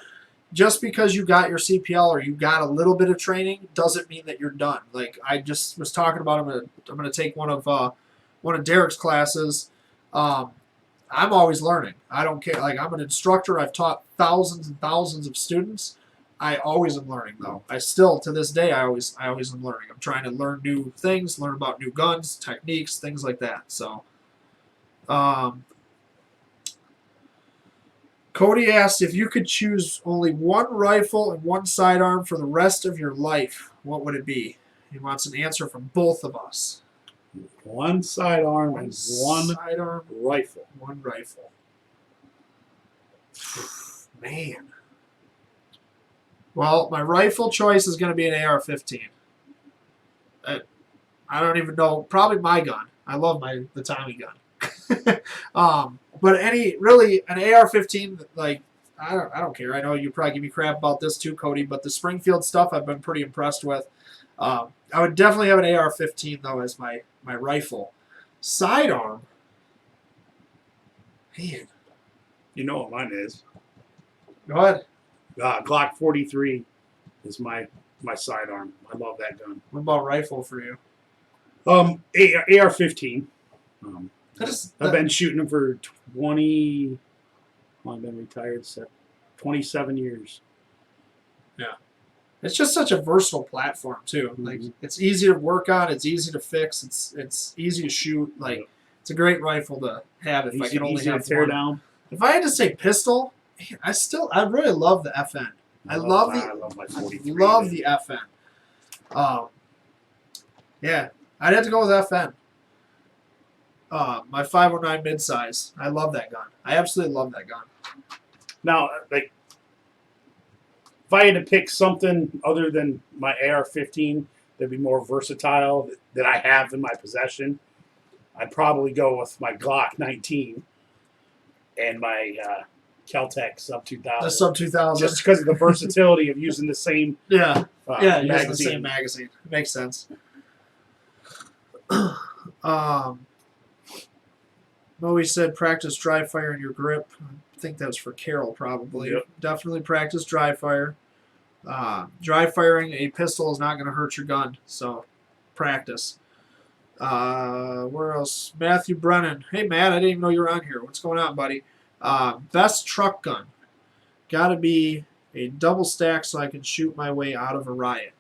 [SPEAKER 1] Just because you got your CPL or you got a little bit of training doesn't mean that you're done. Like I just was talking about, I'm gonna take one of Derek's classes. I'm always learning. I don't care. Like I'm an instructor. I've taught thousands and thousands of students. I always am learning though. I still to this day I always am learning. I'm trying to learn new things, learn about new guns, techniques, things like that. So. Cody asked if you could choose only one rifle and one sidearm for the rest of your life, what would it be? He wants an answer from both of us.
[SPEAKER 2] One sidearm and one
[SPEAKER 1] sidearm,
[SPEAKER 2] rifle.
[SPEAKER 1] One rifle. Man. Well, my rifle choice is going to be an AR-15. I don't even know. Probably my gun. I love the Tommy gun. But an AR-15, like I don't care. I know you probably give me crap about this too, Cody, but the Springfield stuff I've been pretty impressed with. I would definitely have an AR-15 though as my rifle. Sidearm. Man.
[SPEAKER 2] You know what mine is.
[SPEAKER 1] Go ahead.
[SPEAKER 2] Glock 43 is my sidearm. I love that gun.
[SPEAKER 1] What about rifle for you?
[SPEAKER 2] AR-15. I've been shooting them for 20. I've been retired 27 years.
[SPEAKER 1] Yeah, it's just such a versatile platform too. Like it's easy to work on, it's easy to fix, it's easy to shoot. Like it's a great rifle to have if I can only have
[SPEAKER 2] tear
[SPEAKER 1] one.
[SPEAKER 2] Down.
[SPEAKER 1] If I had to say pistol, I really love the FN. I love
[SPEAKER 2] my 43.
[SPEAKER 1] Love the FN. Yeah, I'd have to go with FN. My 509 midsize. I love that gun. I absolutely love that gun.
[SPEAKER 2] Now, like, if I had to pick something other than my AR-15 that'd be more versatile that I have in my possession, I'd probably go with my Glock 19 and my Kel-Tec Sub 2000.
[SPEAKER 1] The Sub 2000.
[SPEAKER 2] Just because of the versatility of using the same
[SPEAKER 1] using
[SPEAKER 2] magazine.
[SPEAKER 1] the same magazine. It makes sense. Moe said practice dry fire in your grip. I think that was for Carol probably.
[SPEAKER 2] Yep.
[SPEAKER 1] Definitely practice dry fire. Dry firing a pistol is not going to hurt your gun, so practice. Where else? Matthew Brennan. Hey, Matt, I didn't even know you were on here. What's going on, buddy? Best truck gun. Got to be a double stack so I can shoot my way out of a riot.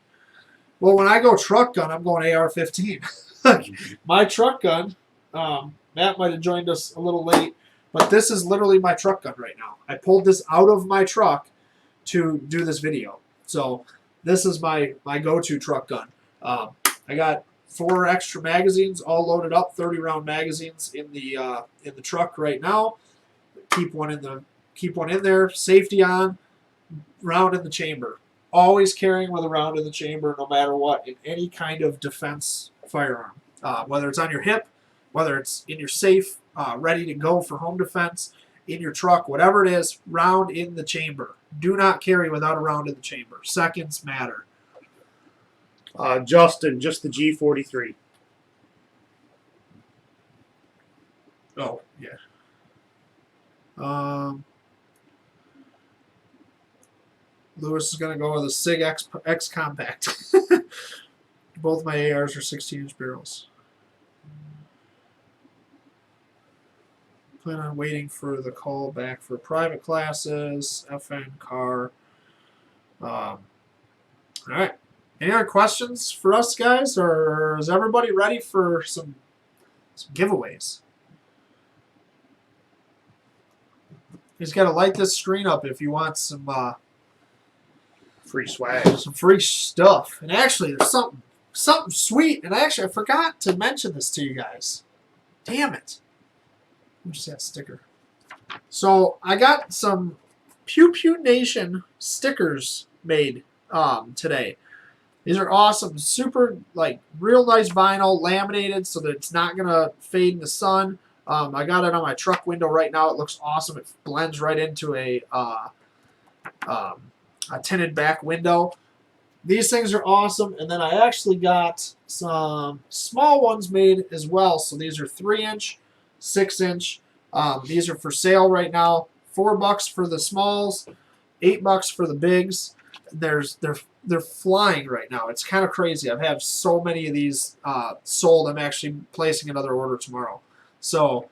[SPEAKER 1] Well, when I go truck gun, I'm going AR-15. My truck gun, Matt might have joined us a little late, but this is literally my truck gun right now. I pulled this out of my truck to do this video. So this is my go-to truck gun. I got 4 extra magazines all loaded up, 30-round magazines in the truck right now. Keep one in there, safety on, round in the chamber. Always carrying with a round in the chamber no matter what in any kind of defense firearm. Whether it's on your hip, whether it's in your safe, ready to go for home defense, in your truck, whatever it is, round in the chamber. Do not carry without a round in the chamber. Seconds matter.
[SPEAKER 2] Justin, just the G43.
[SPEAKER 1] Oh, yeah. Lewis is going to go with a SIG X Compact. Both my ARs are 16-inch barrels. Plan on waiting for the call back for private classes, FN, car. All right. Any other questions for us, guys? Or is everybody ready for some giveaways? He's got to light this screen up if you want some
[SPEAKER 2] Free swag.
[SPEAKER 1] some free stuff. And actually, there's something sweet. And I forgot to mention this to you guys. Damn it. Let me just that sticker. So I got some Pew Pew Nation stickers made today. These are awesome. Super, like, real nice vinyl, laminated so that it's not going to fade in the sun. I got it on my truck window right now. It looks awesome. It blends right into a tinted back window. These things are awesome. And then I actually got some small ones made as well. So these are 3-inch, 6-inch. These are for sale right now. $4 for the smalls, $8 for the bigs. They're flying right now. It's kind of crazy. I've had so many of these sold. I'm actually placing another order tomorrow. So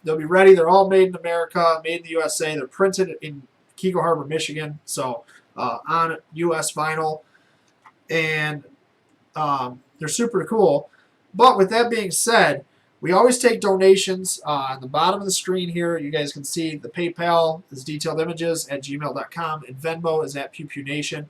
[SPEAKER 1] they'll be ready. They're all made in America, made in the USA. They're printed in Keiko Harbor, Michigan. So on U.S. vinyl, and they're super cool. But with that being said, we always take donations. On the bottom of the screen here, you guys can see the PayPal is detailedImages@gmail.com, and Venmo is at Pew Pew Nation.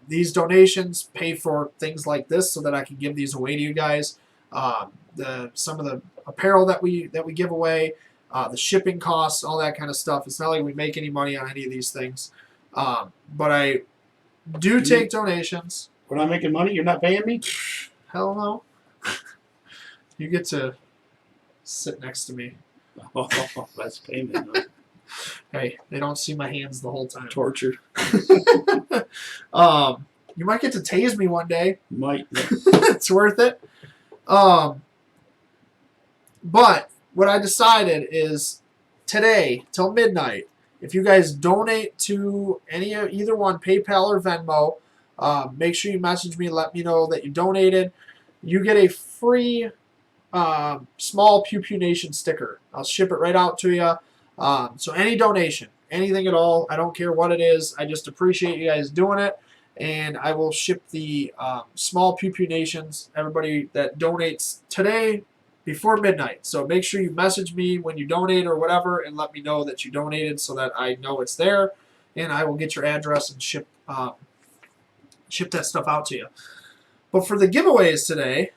[SPEAKER 1] These donations pay for things like this so that I can give these away to you guys. Some of the apparel that we give away, the shipping costs, all that kind of stuff. It's not like we make any money on any of these things. But I do take donations.
[SPEAKER 2] We're not making money? You're not paying me?
[SPEAKER 1] Hell no. You get to sit next to me.
[SPEAKER 2] Oh, that's payment. Huh?
[SPEAKER 1] Hey, they don't see my hands the whole time.
[SPEAKER 2] Torture.
[SPEAKER 1] You might get to tase me one day.
[SPEAKER 2] Might.
[SPEAKER 1] It's worth it. But what I decided is today till midnight, if you guys donate to either one, PayPal or Venmo, make sure you message me and let me know that you donated. You get a free small Pew Pew Nation sticker. I'll ship it right out to you. So any donation, anything at all, I don't care what it is. I just appreciate you guys doing it. And I will ship the small Pew Pew Nations, everybody that donates today before midnight. So make sure you message me when you donate or whatever and let me know that you donated so that I know it's there. And I will get your address and ship that stuff out to you. But for the giveaways today,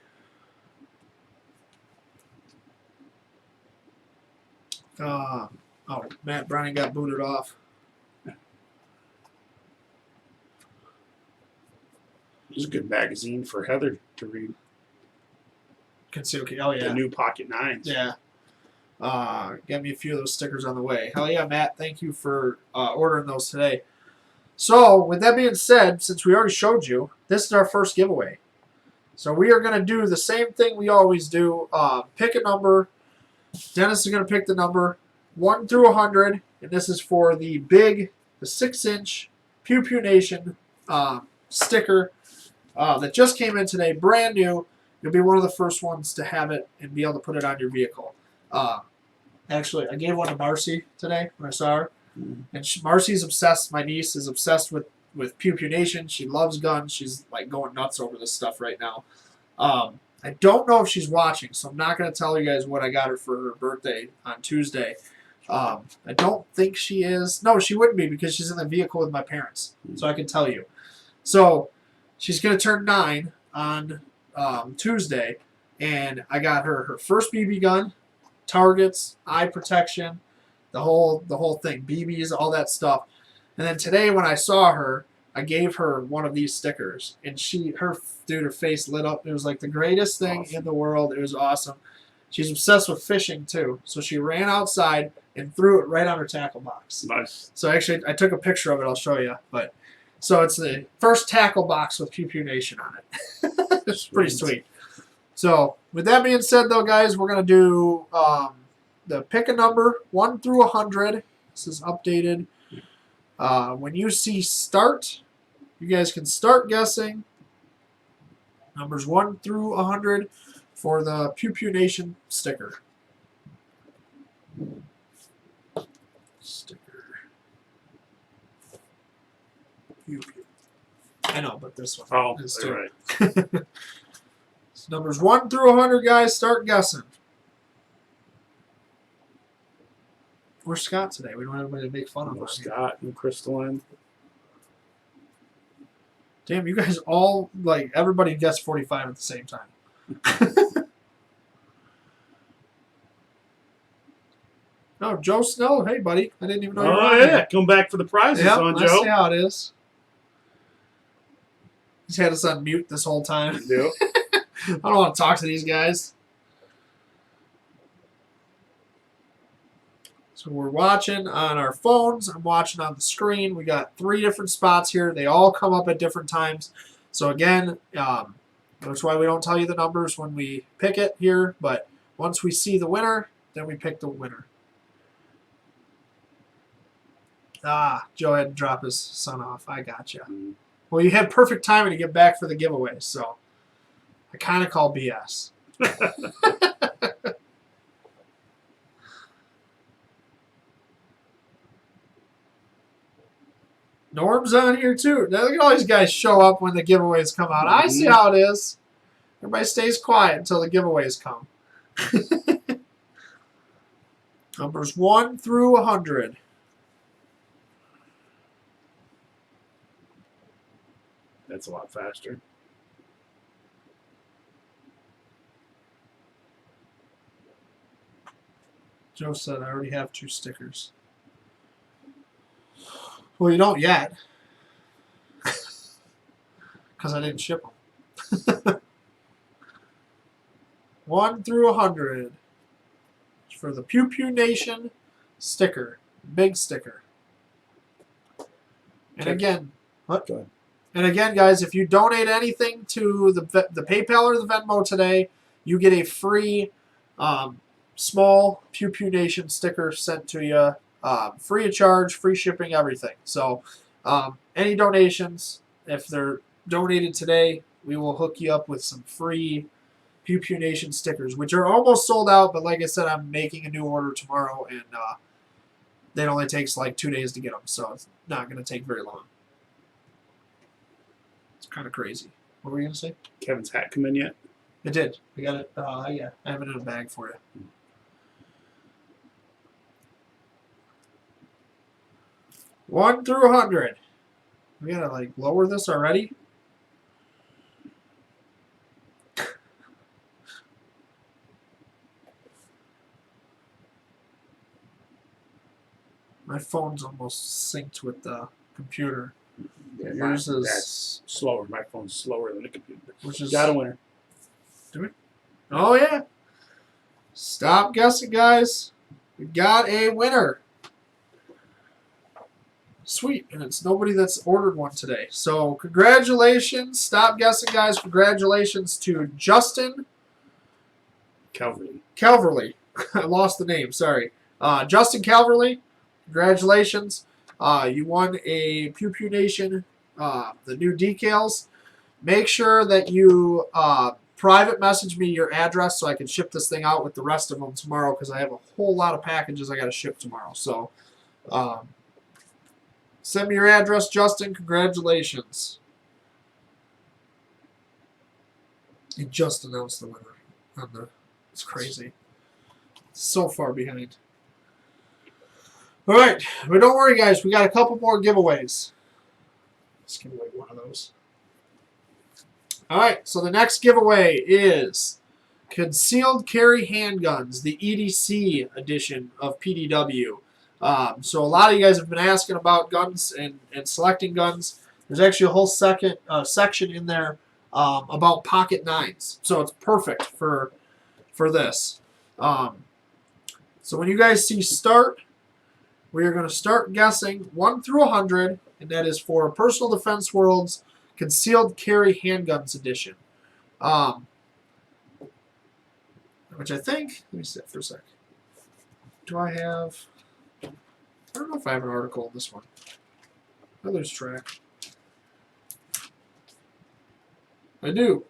[SPEAKER 1] Matt Browning got booted off.
[SPEAKER 2] This is a good magazine for Heather to read.
[SPEAKER 1] Oh, yeah.
[SPEAKER 2] The new Pocket Nines.
[SPEAKER 1] Yeah. Get me a few of those stickers on the way. Hell yeah, Matt. Thank you for ordering those today. So, with that being said, since we already showed you, this is our first giveaway. So, we are going to do the same thing we always do. Pick a number. Dennis is going to pick the number 1 through 100. And this is for the 6-inch Pew Pew Nation sticker that just came in today, brand new. You'll be one of the first ones to have it and be able to put it on your vehicle. Actually, I gave one to Marcy today when I saw her. And Marcy's obsessed. My niece is obsessed with Pew Pew Nation. She loves guns. She's like going nuts over this stuff right now. I don't know if she's watching, so I'm not going to tell you guys what I got her for her birthday on Tuesday. I don't think she is. No, she wouldn't be because she's in the vehicle with my parents, so I can tell you. So she's going to turn 9 on Tuesday, and I got her first BB gun, targets, eye protection, the whole thing, BBs, all that stuff. And then today when I saw her, I gave her one of these stickers, and her face lit up. It was like the greatest thing in the world. It was awesome. She's obsessed with fishing too, so she ran outside and threw it right on her tackle box.
[SPEAKER 2] Nice.
[SPEAKER 1] So actually, I took a picture of it. I'll show you. But so it's the first tackle box with Pew Pew Nation on it. It's pretty sweet. So with that being said, though, guys, we're gonna do the pick a number 1 through 100. This is updated. When you see start, you guys can start guessing. Numbers 1 through 100 for the Pew Pew Nation sticker. Pew Pew. I know, but this one.
[SPEAKER 2] Oh,
[SPEAKER 1] is
[SPEAKER 2] you're
[SPEAKER 1] too.
[SPEAKER 2] right.
[SPEAKER 1] So numbers 1 through 100, guys. Start guessing. Where's Scott today? We don't have anybody to make fun of
[SPEAKER 2] No
[SPEAKER 1] him.
[SPEAKER 2] Scott and Crystalline.
[SPEAKER 1] Damn, you guys all, like, everybody guessed 45 at the same time. Oh, Joe Snow. Hey, buddy. I didn't even know you were
[SPEAKER 2] Oh,
[SPEAKER 1] on
[SPEAKER 2] yeah.
[SPEAKER 1] here.
[SPEAKER 2] Come back for the prizes
[SPEAKER 1] Yep,
[SPEAKER 2] on
[SPEAKER 1] I
[SPEAKER 2] Joe.
[SPEAKER 1] see how it is. He's had us on mute this whole time.
[SPEAKER 2] Yep.
[SPEAKER 1] I don't want to talk to these guys. So we're watching on our phones. I'm watching on the screen. We got 3 different spots here. They all come up at different times. So again, that's why we don't tell you the numbers when we pick it here. But once we see the winner, then we pick the winner. Joe had to drop his son off. I gotcha. Well, you had perfect timing to get back for the giveaway, so I kind of call BS. Norm's on here too. Now, look at all these guys show up when the giveaways come out. I see how it is. Everybody stays quiet until the giveaways come. Numbers 1 through 100.
[SPEAKER 2] That's a lot faster.
[SPEAKER 1] Joe said, I already have 2 stickers. Well, you don't yet. Because I didn't ship them. 1 through 100. For the Pew Pew Nation sticker. Big sticker. And again, what?
[SPEAKER 2] Go ahead.
[SPEAKER 1] And again, guys, if you donate anything to the PayPal or the Venmo today, you get a free small Pew Pew Nation sticker sent to you, free of charge, free shipping, everything. So any donations, if they're donated today, we will hook you up with some free Pew Pew Nation stickers, which are almost sold out. But like I said, I'm making a new order tomorrow, and it only takes like 2 days to get them, so it's not going to take very long. Kind of crazy. What were you going to say?
[SPEAKER 2] Kevin's hat come in yet?
[SPEAKER 1] It did. We got it. Yeah. I have it in a bag for you. One through 100. We got to, like, lower this already? My phone's almost synced with the computer.
[SPEAKER 2] Yeah,
[SPEAKER 1] Yours is
[SPEAKER 2] that's slower. My phone's slower than the computer.
[SPEAKER 1] Which is
[SPEAKER 2] got a winner.
[SPEAKER 1] Do we? Oh yeah. Stop guessing, guys. We got a winner. Sweet, and it's nobody that's ordered one today. So congratulations. Stop guessing, guys. Congratulations to Justin Calverley. I lost the name. Sorry. Justin Calverley. Congratulations. You won a Pew Pew Nation, the new decals. Make sure that you private message me your address so I can ship this thing out with the rest of them tomorrow, because I have a whole lot of packages I got to ship tomorrow. So send me your address, Justin. Congratulations. He just announced the winner. It's crazy. So far behind. All right, but don't worry, guys. We got a couple more giveaways. Let's give away one of those. All right, so the next giveaway is concealed carry handguns, the EDC edition of PDW. So a lot of you guys have been asking about guns and selecting guns. There's actually a whole section in there about pocket nines, so it's perfect for this. So when you guys see start, we are going to start guessing 1 through 100, and that is for Personal Defense World's Concealed Carry Handguns Edition. Which I think, let me sit for a sec. Do I have, I don't know if I have an article on this one. I lose track. I do.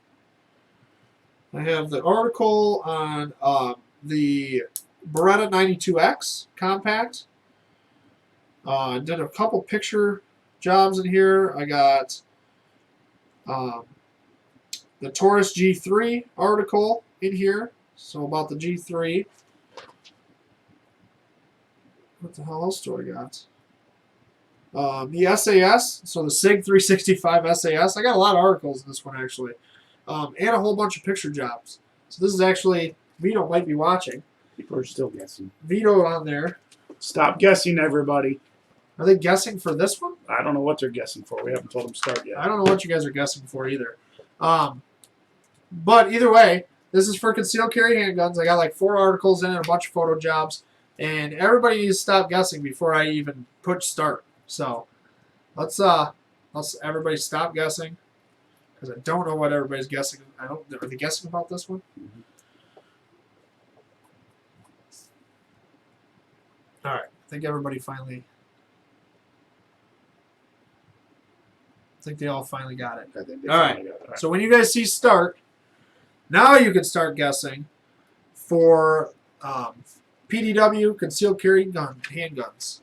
[SPEAKER 1] I have the article on the Beretta 92X compact. I did a couple picture jobs in here. I got the Taurus G3 article in here. So about the G3. What the hell else do I got? The SAS, so the SIG 365 SAS. I got a lot of articles in this one, actually. And a whole bunch of picture jobs. So this is actually, Vito might be watching.
[SPEAKER 2] People are still guessing.
[SPEAKER 1] Vito on there.
[SPEAKER 2] Stop guessing, everybody.
[SPEAKER 1] Are they guessing for this one?
[SPEAKER 2] I don't know what they're guessing for. We haven't told them to start yet.
[SPEAKER 1] I don't know what you guys are guessing for either. But either way, this is for concealed carry handguns. I got like 4 articles in it, a bunch of photo jobs. And everybody needs to stop guessing before I even push start. So let's everybody stop guessing, because I don't know what everybody's guessing. Are they guessing about this one?
[SPEAKER 2] Mm-hmm.
[SPEAKER 1] All right, I think everybody finally. I think they all finally got it.
[SPEAKER 2] I think they
[SPEAKER 1] all
[SPEAKER 2] finally
[SPEAKER 1] right.
[SPEAKER 2] got it. All right.
[SPEAKER 1] So when you guys see start, now you can start guessing for PDW concealed carry handguns.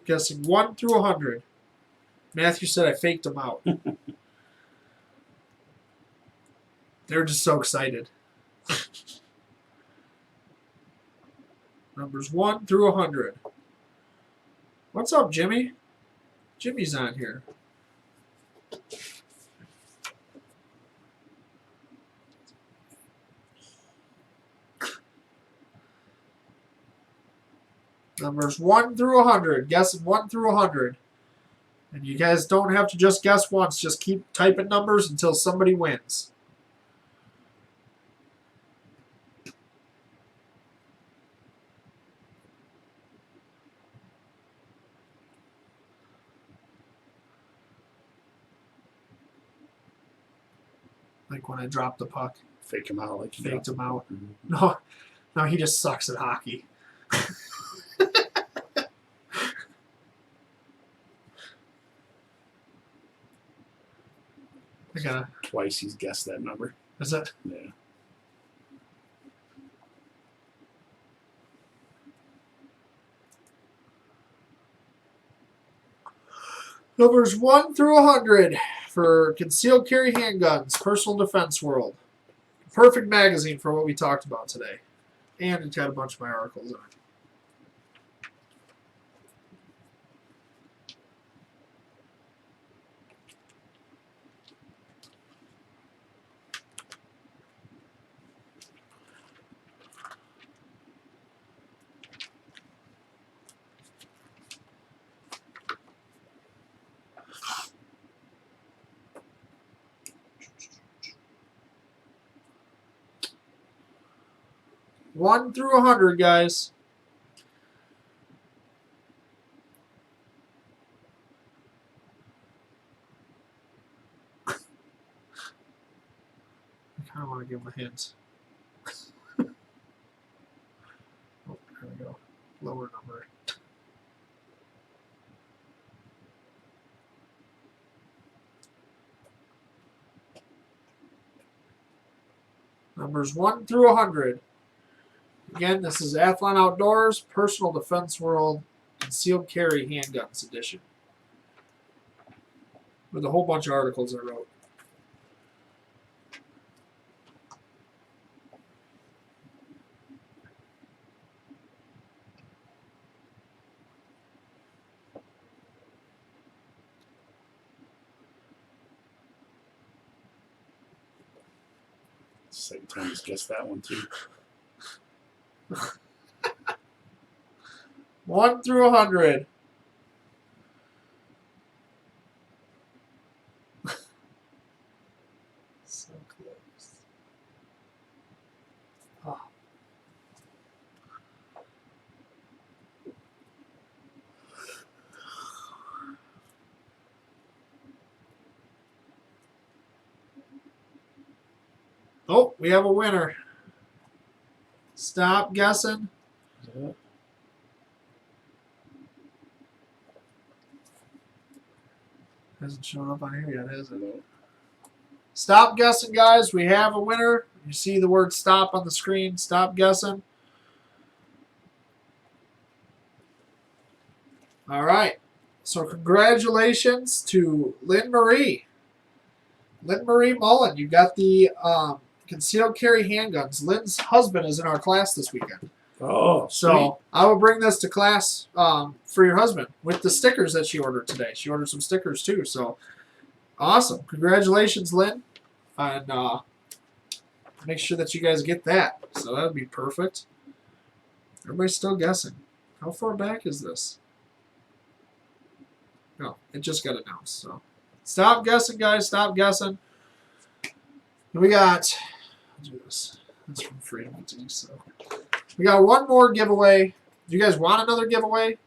[SPEAKER 1] Guessing 1 through 100. Matthew said I faked them out. They're just so excited. Numbers 1 through 100. What's up, Jimmy? Jimmy's on here. Numbers 1 through 100. Guessing 1 through 100. And you guys don't have to just guess once. Just keep typing numbers until somebody wins. Like when I dropped the puck.
[SPEAKER 2] Fake him out like you
[SPEAKER 1] Faked him out.
[SPEAKER 2] Mm-hmm.
[SPEAKER 1] No, he just sucks at hockey. I gotta.
[SPEAKER 2] Twice he's guessed that number.
[SPEAKER 1] Is it?
[SPEAKER 2] Yeah.
[SPEAKER 1] Numbers 1 through 100 for concealed carry handguns, personal defense world. Perfect magazine for what we talked about today. And it's got a bunch of my articles in it. One through 100, guys. I kind of want to give them a hint. Oh, there we go. Lower number. Numbers 1 through 100. Again, this is Athlon Outdoors, Personal Defense World, Concealed Carry Handguns Edition. With a whole bunch of articles I wrote.
[SPEAKER 2] Second time he's guessed that one too.
[SPEAKER 1] 1 through 100. So close. Oh. Oh, we have a winner. Stop guessing. Hasn't shown up on here yet, has it? Stop guessing, guys. We have a winner. You see the word stop on the screen. Stop guessing. All right. So congratulations to Lynn Marie. Lynn Marie Mullen. You got the concealed carry handguns. Lynn's husband is in our class this weekend.
[SPEAKER 2] Oh,
[SPEAKER 1] so I will bring this to class for your husband with the stickers that she ordered today. She ordered some stickers too. So awesome! Congratulations, Lynn, and make sure that you guys get that. So that would be perfect. Everybody's still guessing. How far back is this? No, it just got announced. So stop guessing, guys. Stop guessing. We got. I'll do this. That's from Freedom Fatigue. So we got one more giveaway. Do you guys want another giveaway,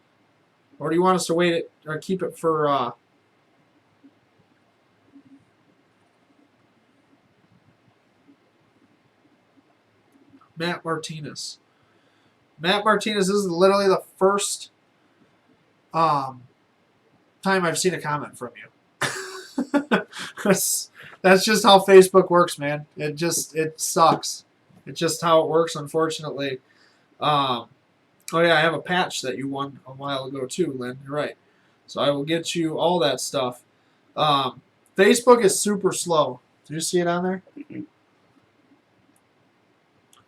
[SPEAKER 1] or do you want us to wait it or keep it for? Matt Martinez. Matt Martinez, this is literally the first time I've seen a comment from you. That's just how Facebook works, man. It sucks. It's just how it works, unfortunately. Oh yeah, I have a patch that you won a while ago too, Lynn. You're right. So I will get you all that stuff. Facebook is super slow. Do you see it on there?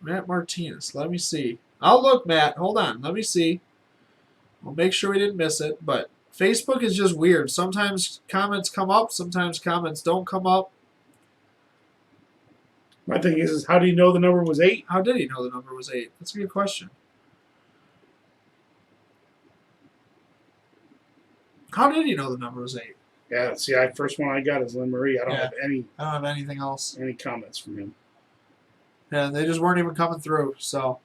[SPEAKER 1] Matt Martinez. Let me see. I'll look, Matt. Hold on. Let me see. We'll make sure we didn't miss it. But Facebook is just weird. Sometimes comments come up. Sometimes comments don't come up.
[SPEAKER 2] My thing is how do you know the number was 8?
[SPEAKER 1] How did he know the number was 8? That's a good question. How did he know the number was 8?
[SPEAKER 2] Yeah, see, first one I got is Lynn Marie. I don't have
[SPEAKER 1] anything else.
[SPEAKER 2] Any comments from him.
[SPEAKER 1] Yeah, they just weren't even coming through. So,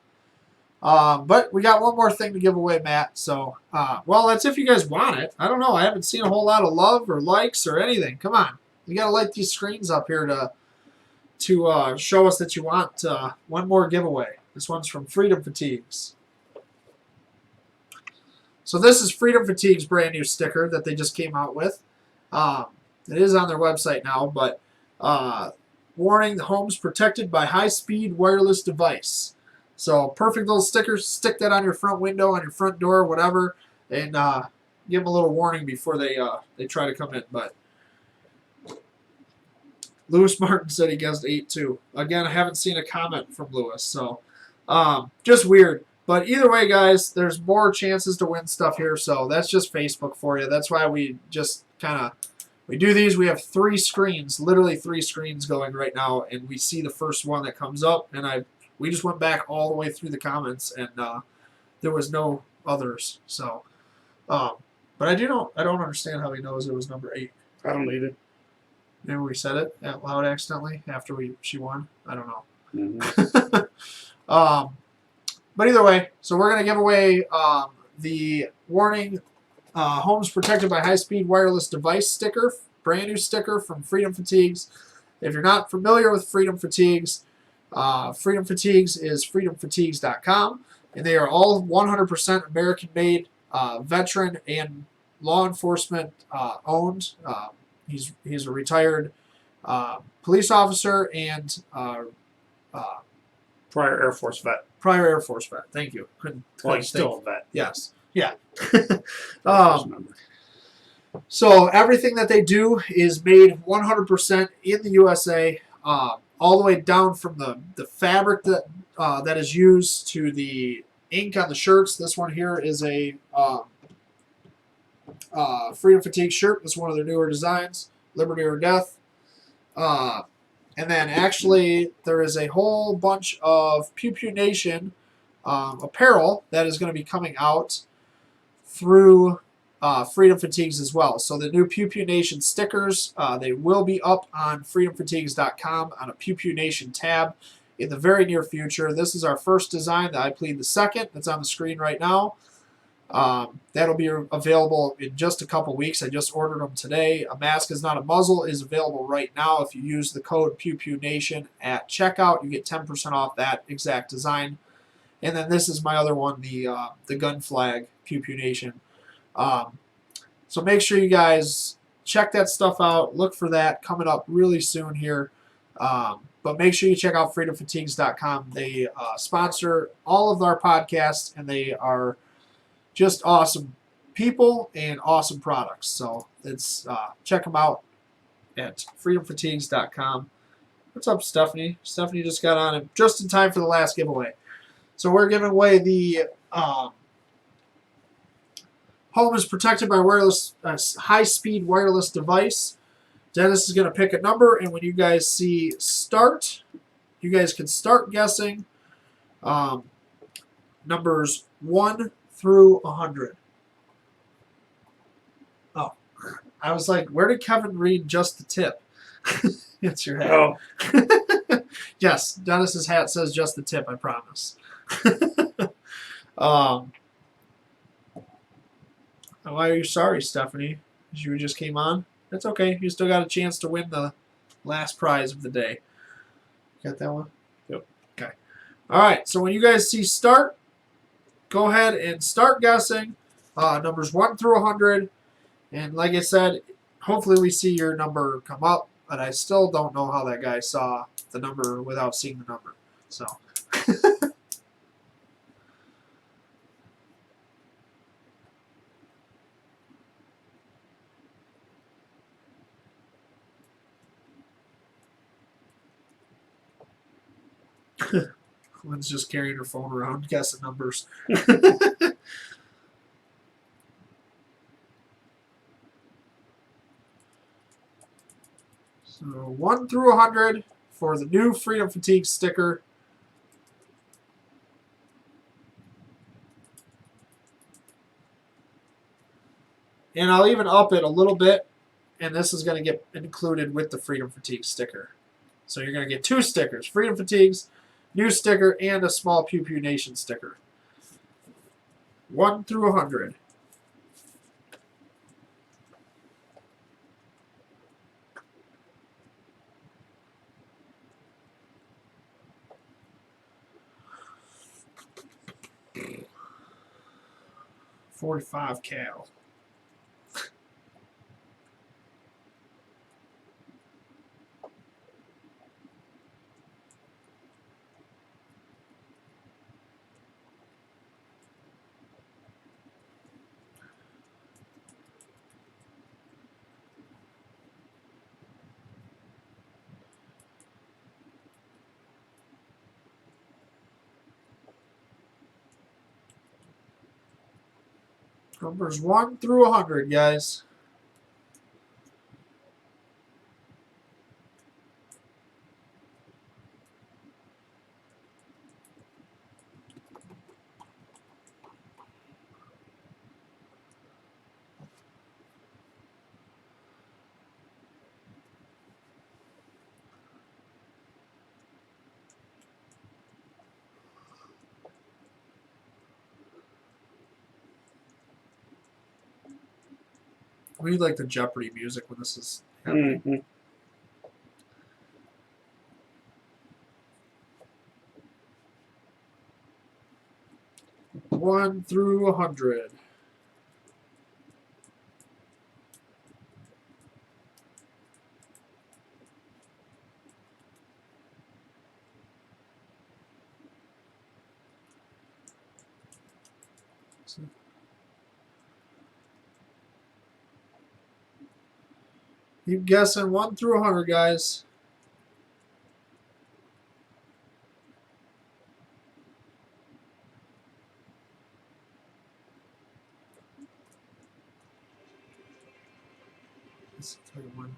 [SPEAKER 1] but we got one more thing to give away, Matt. So, well, that's if you guys want it. I don't know. I haven't seen a whole lot of love or likes or anything. Come on, you got to light these screens up here to show us that you want one more giveaway. This one's from Freedom Fatigues. So this is Freedom Fatigues' brand new sticker that they just came out with. It is on their website now, but warning, the home's protected by high-speed wireless device. So perfect little sticker. Stick that on your front window, on your front door, whatever, and give them a little warning before they try to come in. But Lewis Martin said he guessed 8 too. Again, I haven't seen a comment from Lewis, so just weird. But either way, guys, there's more chances to win stuff here, so that's just Facebook for you. That's why we just we do these. We have 3 screens, literally 3 screens going right now, and we see the first one that comes up, and we just went back all the way through the comments, and there was no others. So, but I don't understand how he knows it was number 8.
[SPEAKER 2] I don't either.
[SPEAKER 1] Maybe we said it out loud accidentally after she won. I don't know.
[SPEAKER 2] Mm-hmm.
[SPEAKER 1] But either way, so we're going to give away the warning, homes protected by high-speed wireless device sticker, brand new sticker from Freedom Fatigues. If you're not familiar with Freedom Fatigues, Freedom Fatigues is freedomfatigues.com, and they are all 100% American-made, veteran and law enforcement owned. He's a retired police officer and
[SPEAKER 2] prior Air Force vet.
[SPEAKER 1] Prior Air Force vet. Thank you.
[SPEAKER 2] Well, he's still a vet.
[SPEAKER 1] Yes. Yeah. So everything that they do is made 100% in the USA, all the way down from the fabric that is used to the ink on the shirts. This one here is a Freedom Fatigue shirt. This is one of their newer designs, Liberty or Death. And then actually there is a whole bunch of Pew Pew Nation apparel that is going to be coming out through Freedom Fatigues as well. So the new Pew Pew Nation stickers, they will be up on freedomfatigues.com on a Pew Pew Nation tab in the very near future. This is our first design that I plead the second. That's on the screen right now. That'll be available in just a couple weeks. I just ordered them today. A Mask is Not a Muzzle is available right now. If you use the code Pew Pew Nation at checkout, you get 10% off that exact design. And then this is my other one, the gun flag Pew Pew Nation. So make sure you guys check that stuff out. Look for that coming up really soon here. But make sure you check out freedomfatigues.com. They sponsor all of our podcasts, and they are just awesome people and awesome products. So it's check them out at freedomfatigues.com. What's up, Stephanie? Stephanie just got on just in time for the last giveaway. So we're giving away the home is protected by wireless, high-speed wireless device. Dennis is going to pick a number, and when you guys see start, you guys can start guessing numbers 1 through 100. Oh, I was like, where did Kevin read just the tip? It's your hat.
[SPEAKER 2] Oh.
[SPEAKER 1] Yes, Dennis's hat says just the tip, I promise. Why are you sorry, Stephanie? You just came on? That's okay. You still got a chance to win the last prize of the day. Got that one?
[SPEAKER 2] Yep.
[SPEAKER 1] Okay. All right. So when you guys see start, go ahead and start guessing numbers 1 through 100. And like I said, hopefully we see your number come up. But I still don't know how that guy saw the number without seeing the number. So. One's just carrying her phone around, guessing numbers. So 1 through 100 for the new Freedom Fatigue sticker. And I'll even up it a little bit, and this is going to get included with the Freedom Fatigue sticker. So you're going to get 2 stickers, Freedom Fatigues, new sticker, and a small Pew Pew Nation sticker. 1 through 100. $45 cal. Numbers 1 through 100, guys. We need like the Jeopardy music when this is happening.
[SPEAKER 2] Mm-hmm.
[SPEAKER 1] One through 100. Keep guessing 1 through 100, guys. Let's try one.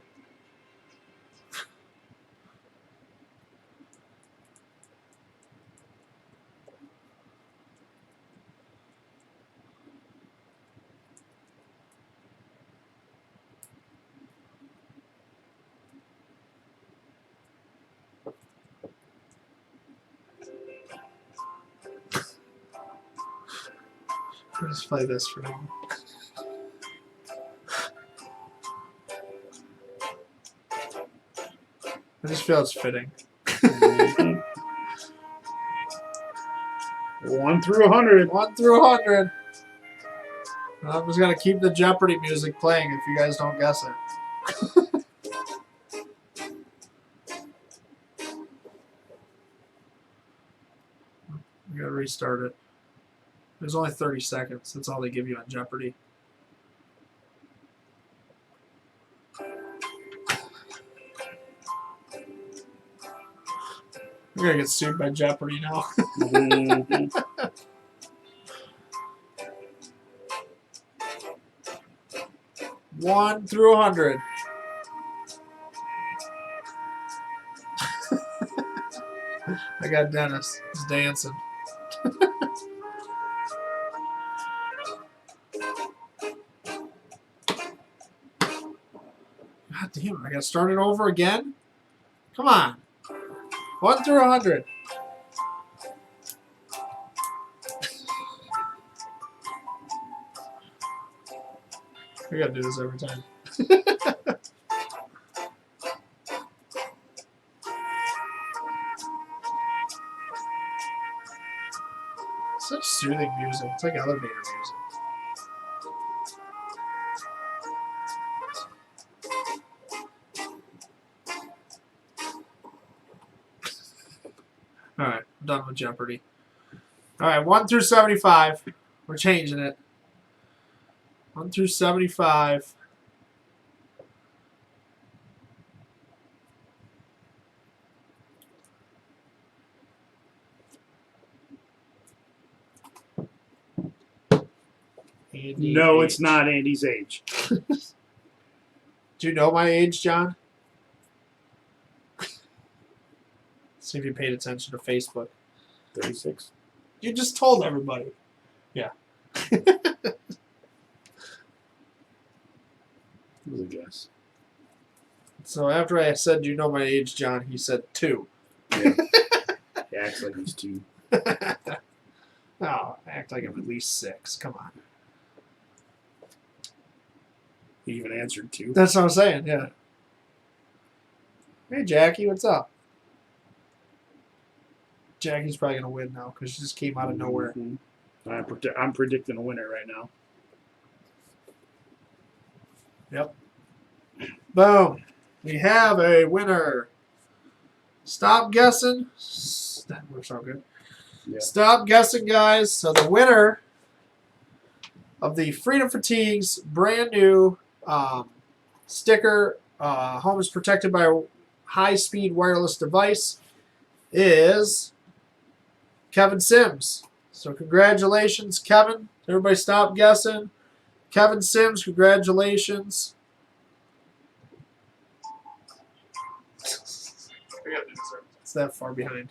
[SPEAKER 1] Let's play this for now. I just feel it's fitting.
[SPEAKER 2] 1 through 100.
[SPEAKER 1] 1 through 100. I'm just going to keep the Jeopardy music playing if you guys don't guess it. We got to restart it. There's only 30 seconds. That's all they give you on Jeopardy. We're going to get sued by Jeopardy now.
[SPEAKER 2] Mhm.
[SPEAKER 1] 1 through 100. I got Dennis. He's dancing. God damn it. I got to start it over again? Come on. 1 through 100. I got to do this every time. Such soothing music. It's like elevator music. Alright, I'm done with Jeopardy. Alright, 1 through 75. We're changing it. 1 through 75. Andy
[SPEAKER 2] No,
[SPEAKER 1] age.
[SPEAKER 2] it's not Andy's age.
[SPEAKER 1] Do you know my age, John? See if you paid attention to Facebook.
[SPEAKER 2] 36.
[SPEAKER 1] You just told everybody. Yeah.
[SPEAKER 2] It was a guess.
[SPEAKER 1] So after I said, do you know my age, John, he said 2.
[SPEAKER 2] Yeah. He acts like he's 2.
[SPEAKER 1] Oh, act like I'm at least 6. Come on.
[SPEAKER 2] He even answered 2.
[SPEAKER 1] That's what I'm saying, yeah. Hey, Jackie, what's up? Jackie's probably going to win now because she just came out of nowhere.
[SPEAKER 2] Mhm. I'm predicting a winner right now.
[SPEAKER 1] Yep. Boom. We have a winner. Stop guessing. That works out good.
[SPEAKER 2] Yeah.
[SPEAKER 1] Stop guessing, guys. So the winner of the Freedom Fatigues brand new sticker, home is protected by a high-speed wireless device, is Kevin Sims. So congratulations, Kevin. Everybody stop guessing. Kevin Sims, congratulations. It's that far behind.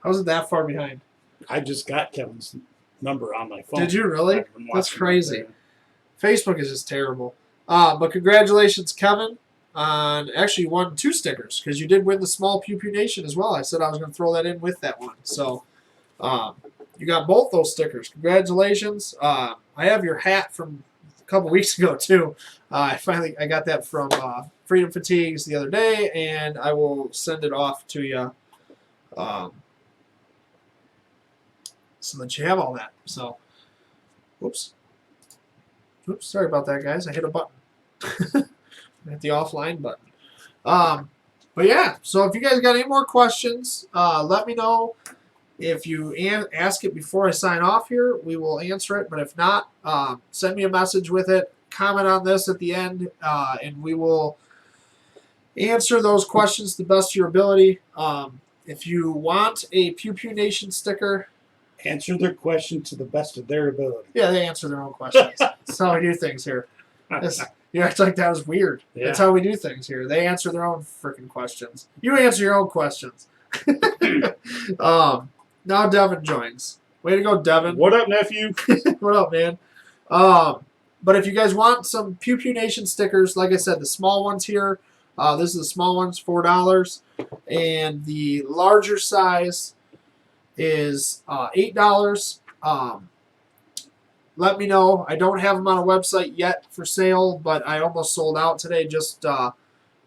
[SPEAKER 1] How was it that far behind?
[SPEAKER 2] I just got Kevin's number on my phone.
[SPEAKER 1] Did you really?
[SPEAKER 2] I've been
[SPEAKER 1] That's
[SPEAKER 2] watching
[SPEAKER 1] crazy.
[SPEAKER 2] it.
[SPEAKER 1] Facebook is just terrible. But congratulations, Kevin. On actually you won 2 stickers because you did win the small Pew Pew Nation as well. I said I was going to throw that in with that one. So you got both those stickers. Congratulations. I have your hat from a couple weeks ago too. I got that from Freedom Fatigues the other day, and I will send it off to you so that you have all that. So, oops, sorry about that, guys. I hit a button. I hit the offline button. But yeah, so if you guys got any more questions, let me know. If you ask it before I sign off here, we will answer it. But if not, send me a message with it. Comment on this at the end, and we will answer those questions to the best of your ability. If you want a Pew Pew Nation sticker,
[SPEAKER 2] Answer their question to the best of their ability.
[SPEAKER 1] yeah, they answer their own questions. That's how we do things here. You act like that was weird.
[SPEAKER 2] Yeah.
[SPEAKER 1] That's how we do things here. They answer their own freaking questions. You answer your own questions. Now Devin joins. Way to go, Devin.
[SPEAKER 2] What up, nephew?
[SPEAKER 1] What up, man? But if you guys want some Pew Pew Nation stickers, like I said, the small ones here, this is the small ones, $4. And the larger size is $8. Let me know. I don't have them on a website yet for sale, but I almost sold out today just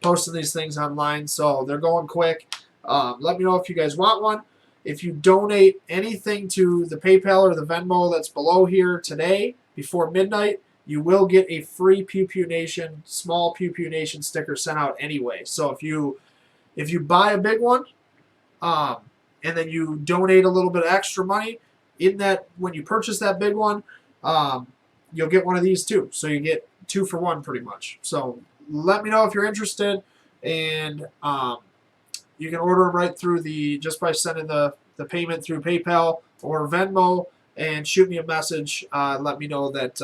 [SPEAKER 1] posting these things online, so they're going quick. Let me know if you guys want one. If you donate anything to the PayPal or the Venmo that's below here today before midnight, you will get a free Pew Pew Nation, small Pew Pew Nation sticker sent out anyway. So if you buy a big one, and then you donate a little bit of extra money, in that when you purchase that big one, you'll get one of these too. So you get 2 for 1 pretty much. So let me know if you're interested, and you can order them right through just by sending the payment through PayPal or Venmo, and shoot me a message. Let me know that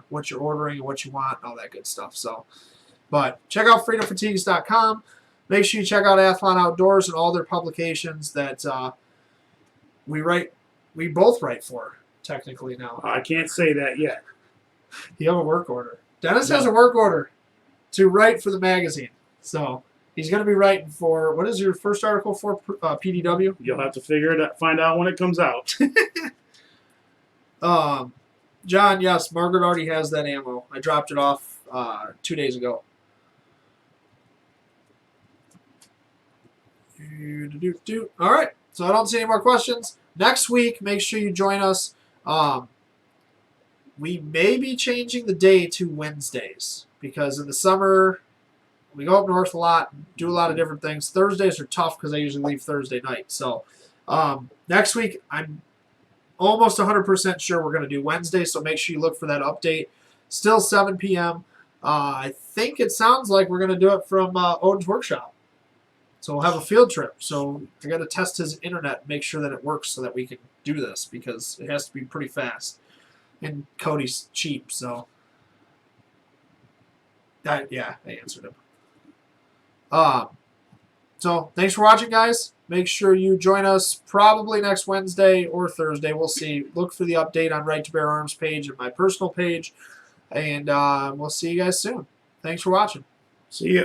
[SPEAKER 1] what you're ordering and what you want, and all that good stuff. So, but check out freedomfatigues.com. Make sure you check out Athlon Outdoors and all their publications that we both write for, technically now.
[SPEAKER 2] I can't say that yet.
[SPEAKER 1] You have a work order. Dennis has a work order to write for the magazine. So he's going to be writing for, what is your first article for, PDW?
[SPEAKER 2] You'll have to find out when it comes out.
[SPEAKER 1] John, yes, Margaret already has that ammo. I dropped it off 2 days ago. All right, so I don't see any more questions. Next week, make sure you join us. We may be changing the day to Wednesdays because in the summer we go up north a lot, do a lot of different things. Thursdays are tough because I usually leave Thursday night. So next week, I'm almost 100% sure we're going to do Wednesday, so make sure you look for that update. Still 7 p.m. I think it sounds like we're going to do it from Odin's workshop. So we'll have a field trip. So I got to test his internet, make sure that it works so that we can do this because it has to be pretty fast. And Cody's cheap, so I answered him. So thanks for watching, guys. Make sure you join us probably next Wednesday or Thursday. We'll see. Look for the update on Right to Bear Arms page and my personal page. And we'll see you guys soon. Thanks for watching.
[SPEAKER 2] See ya.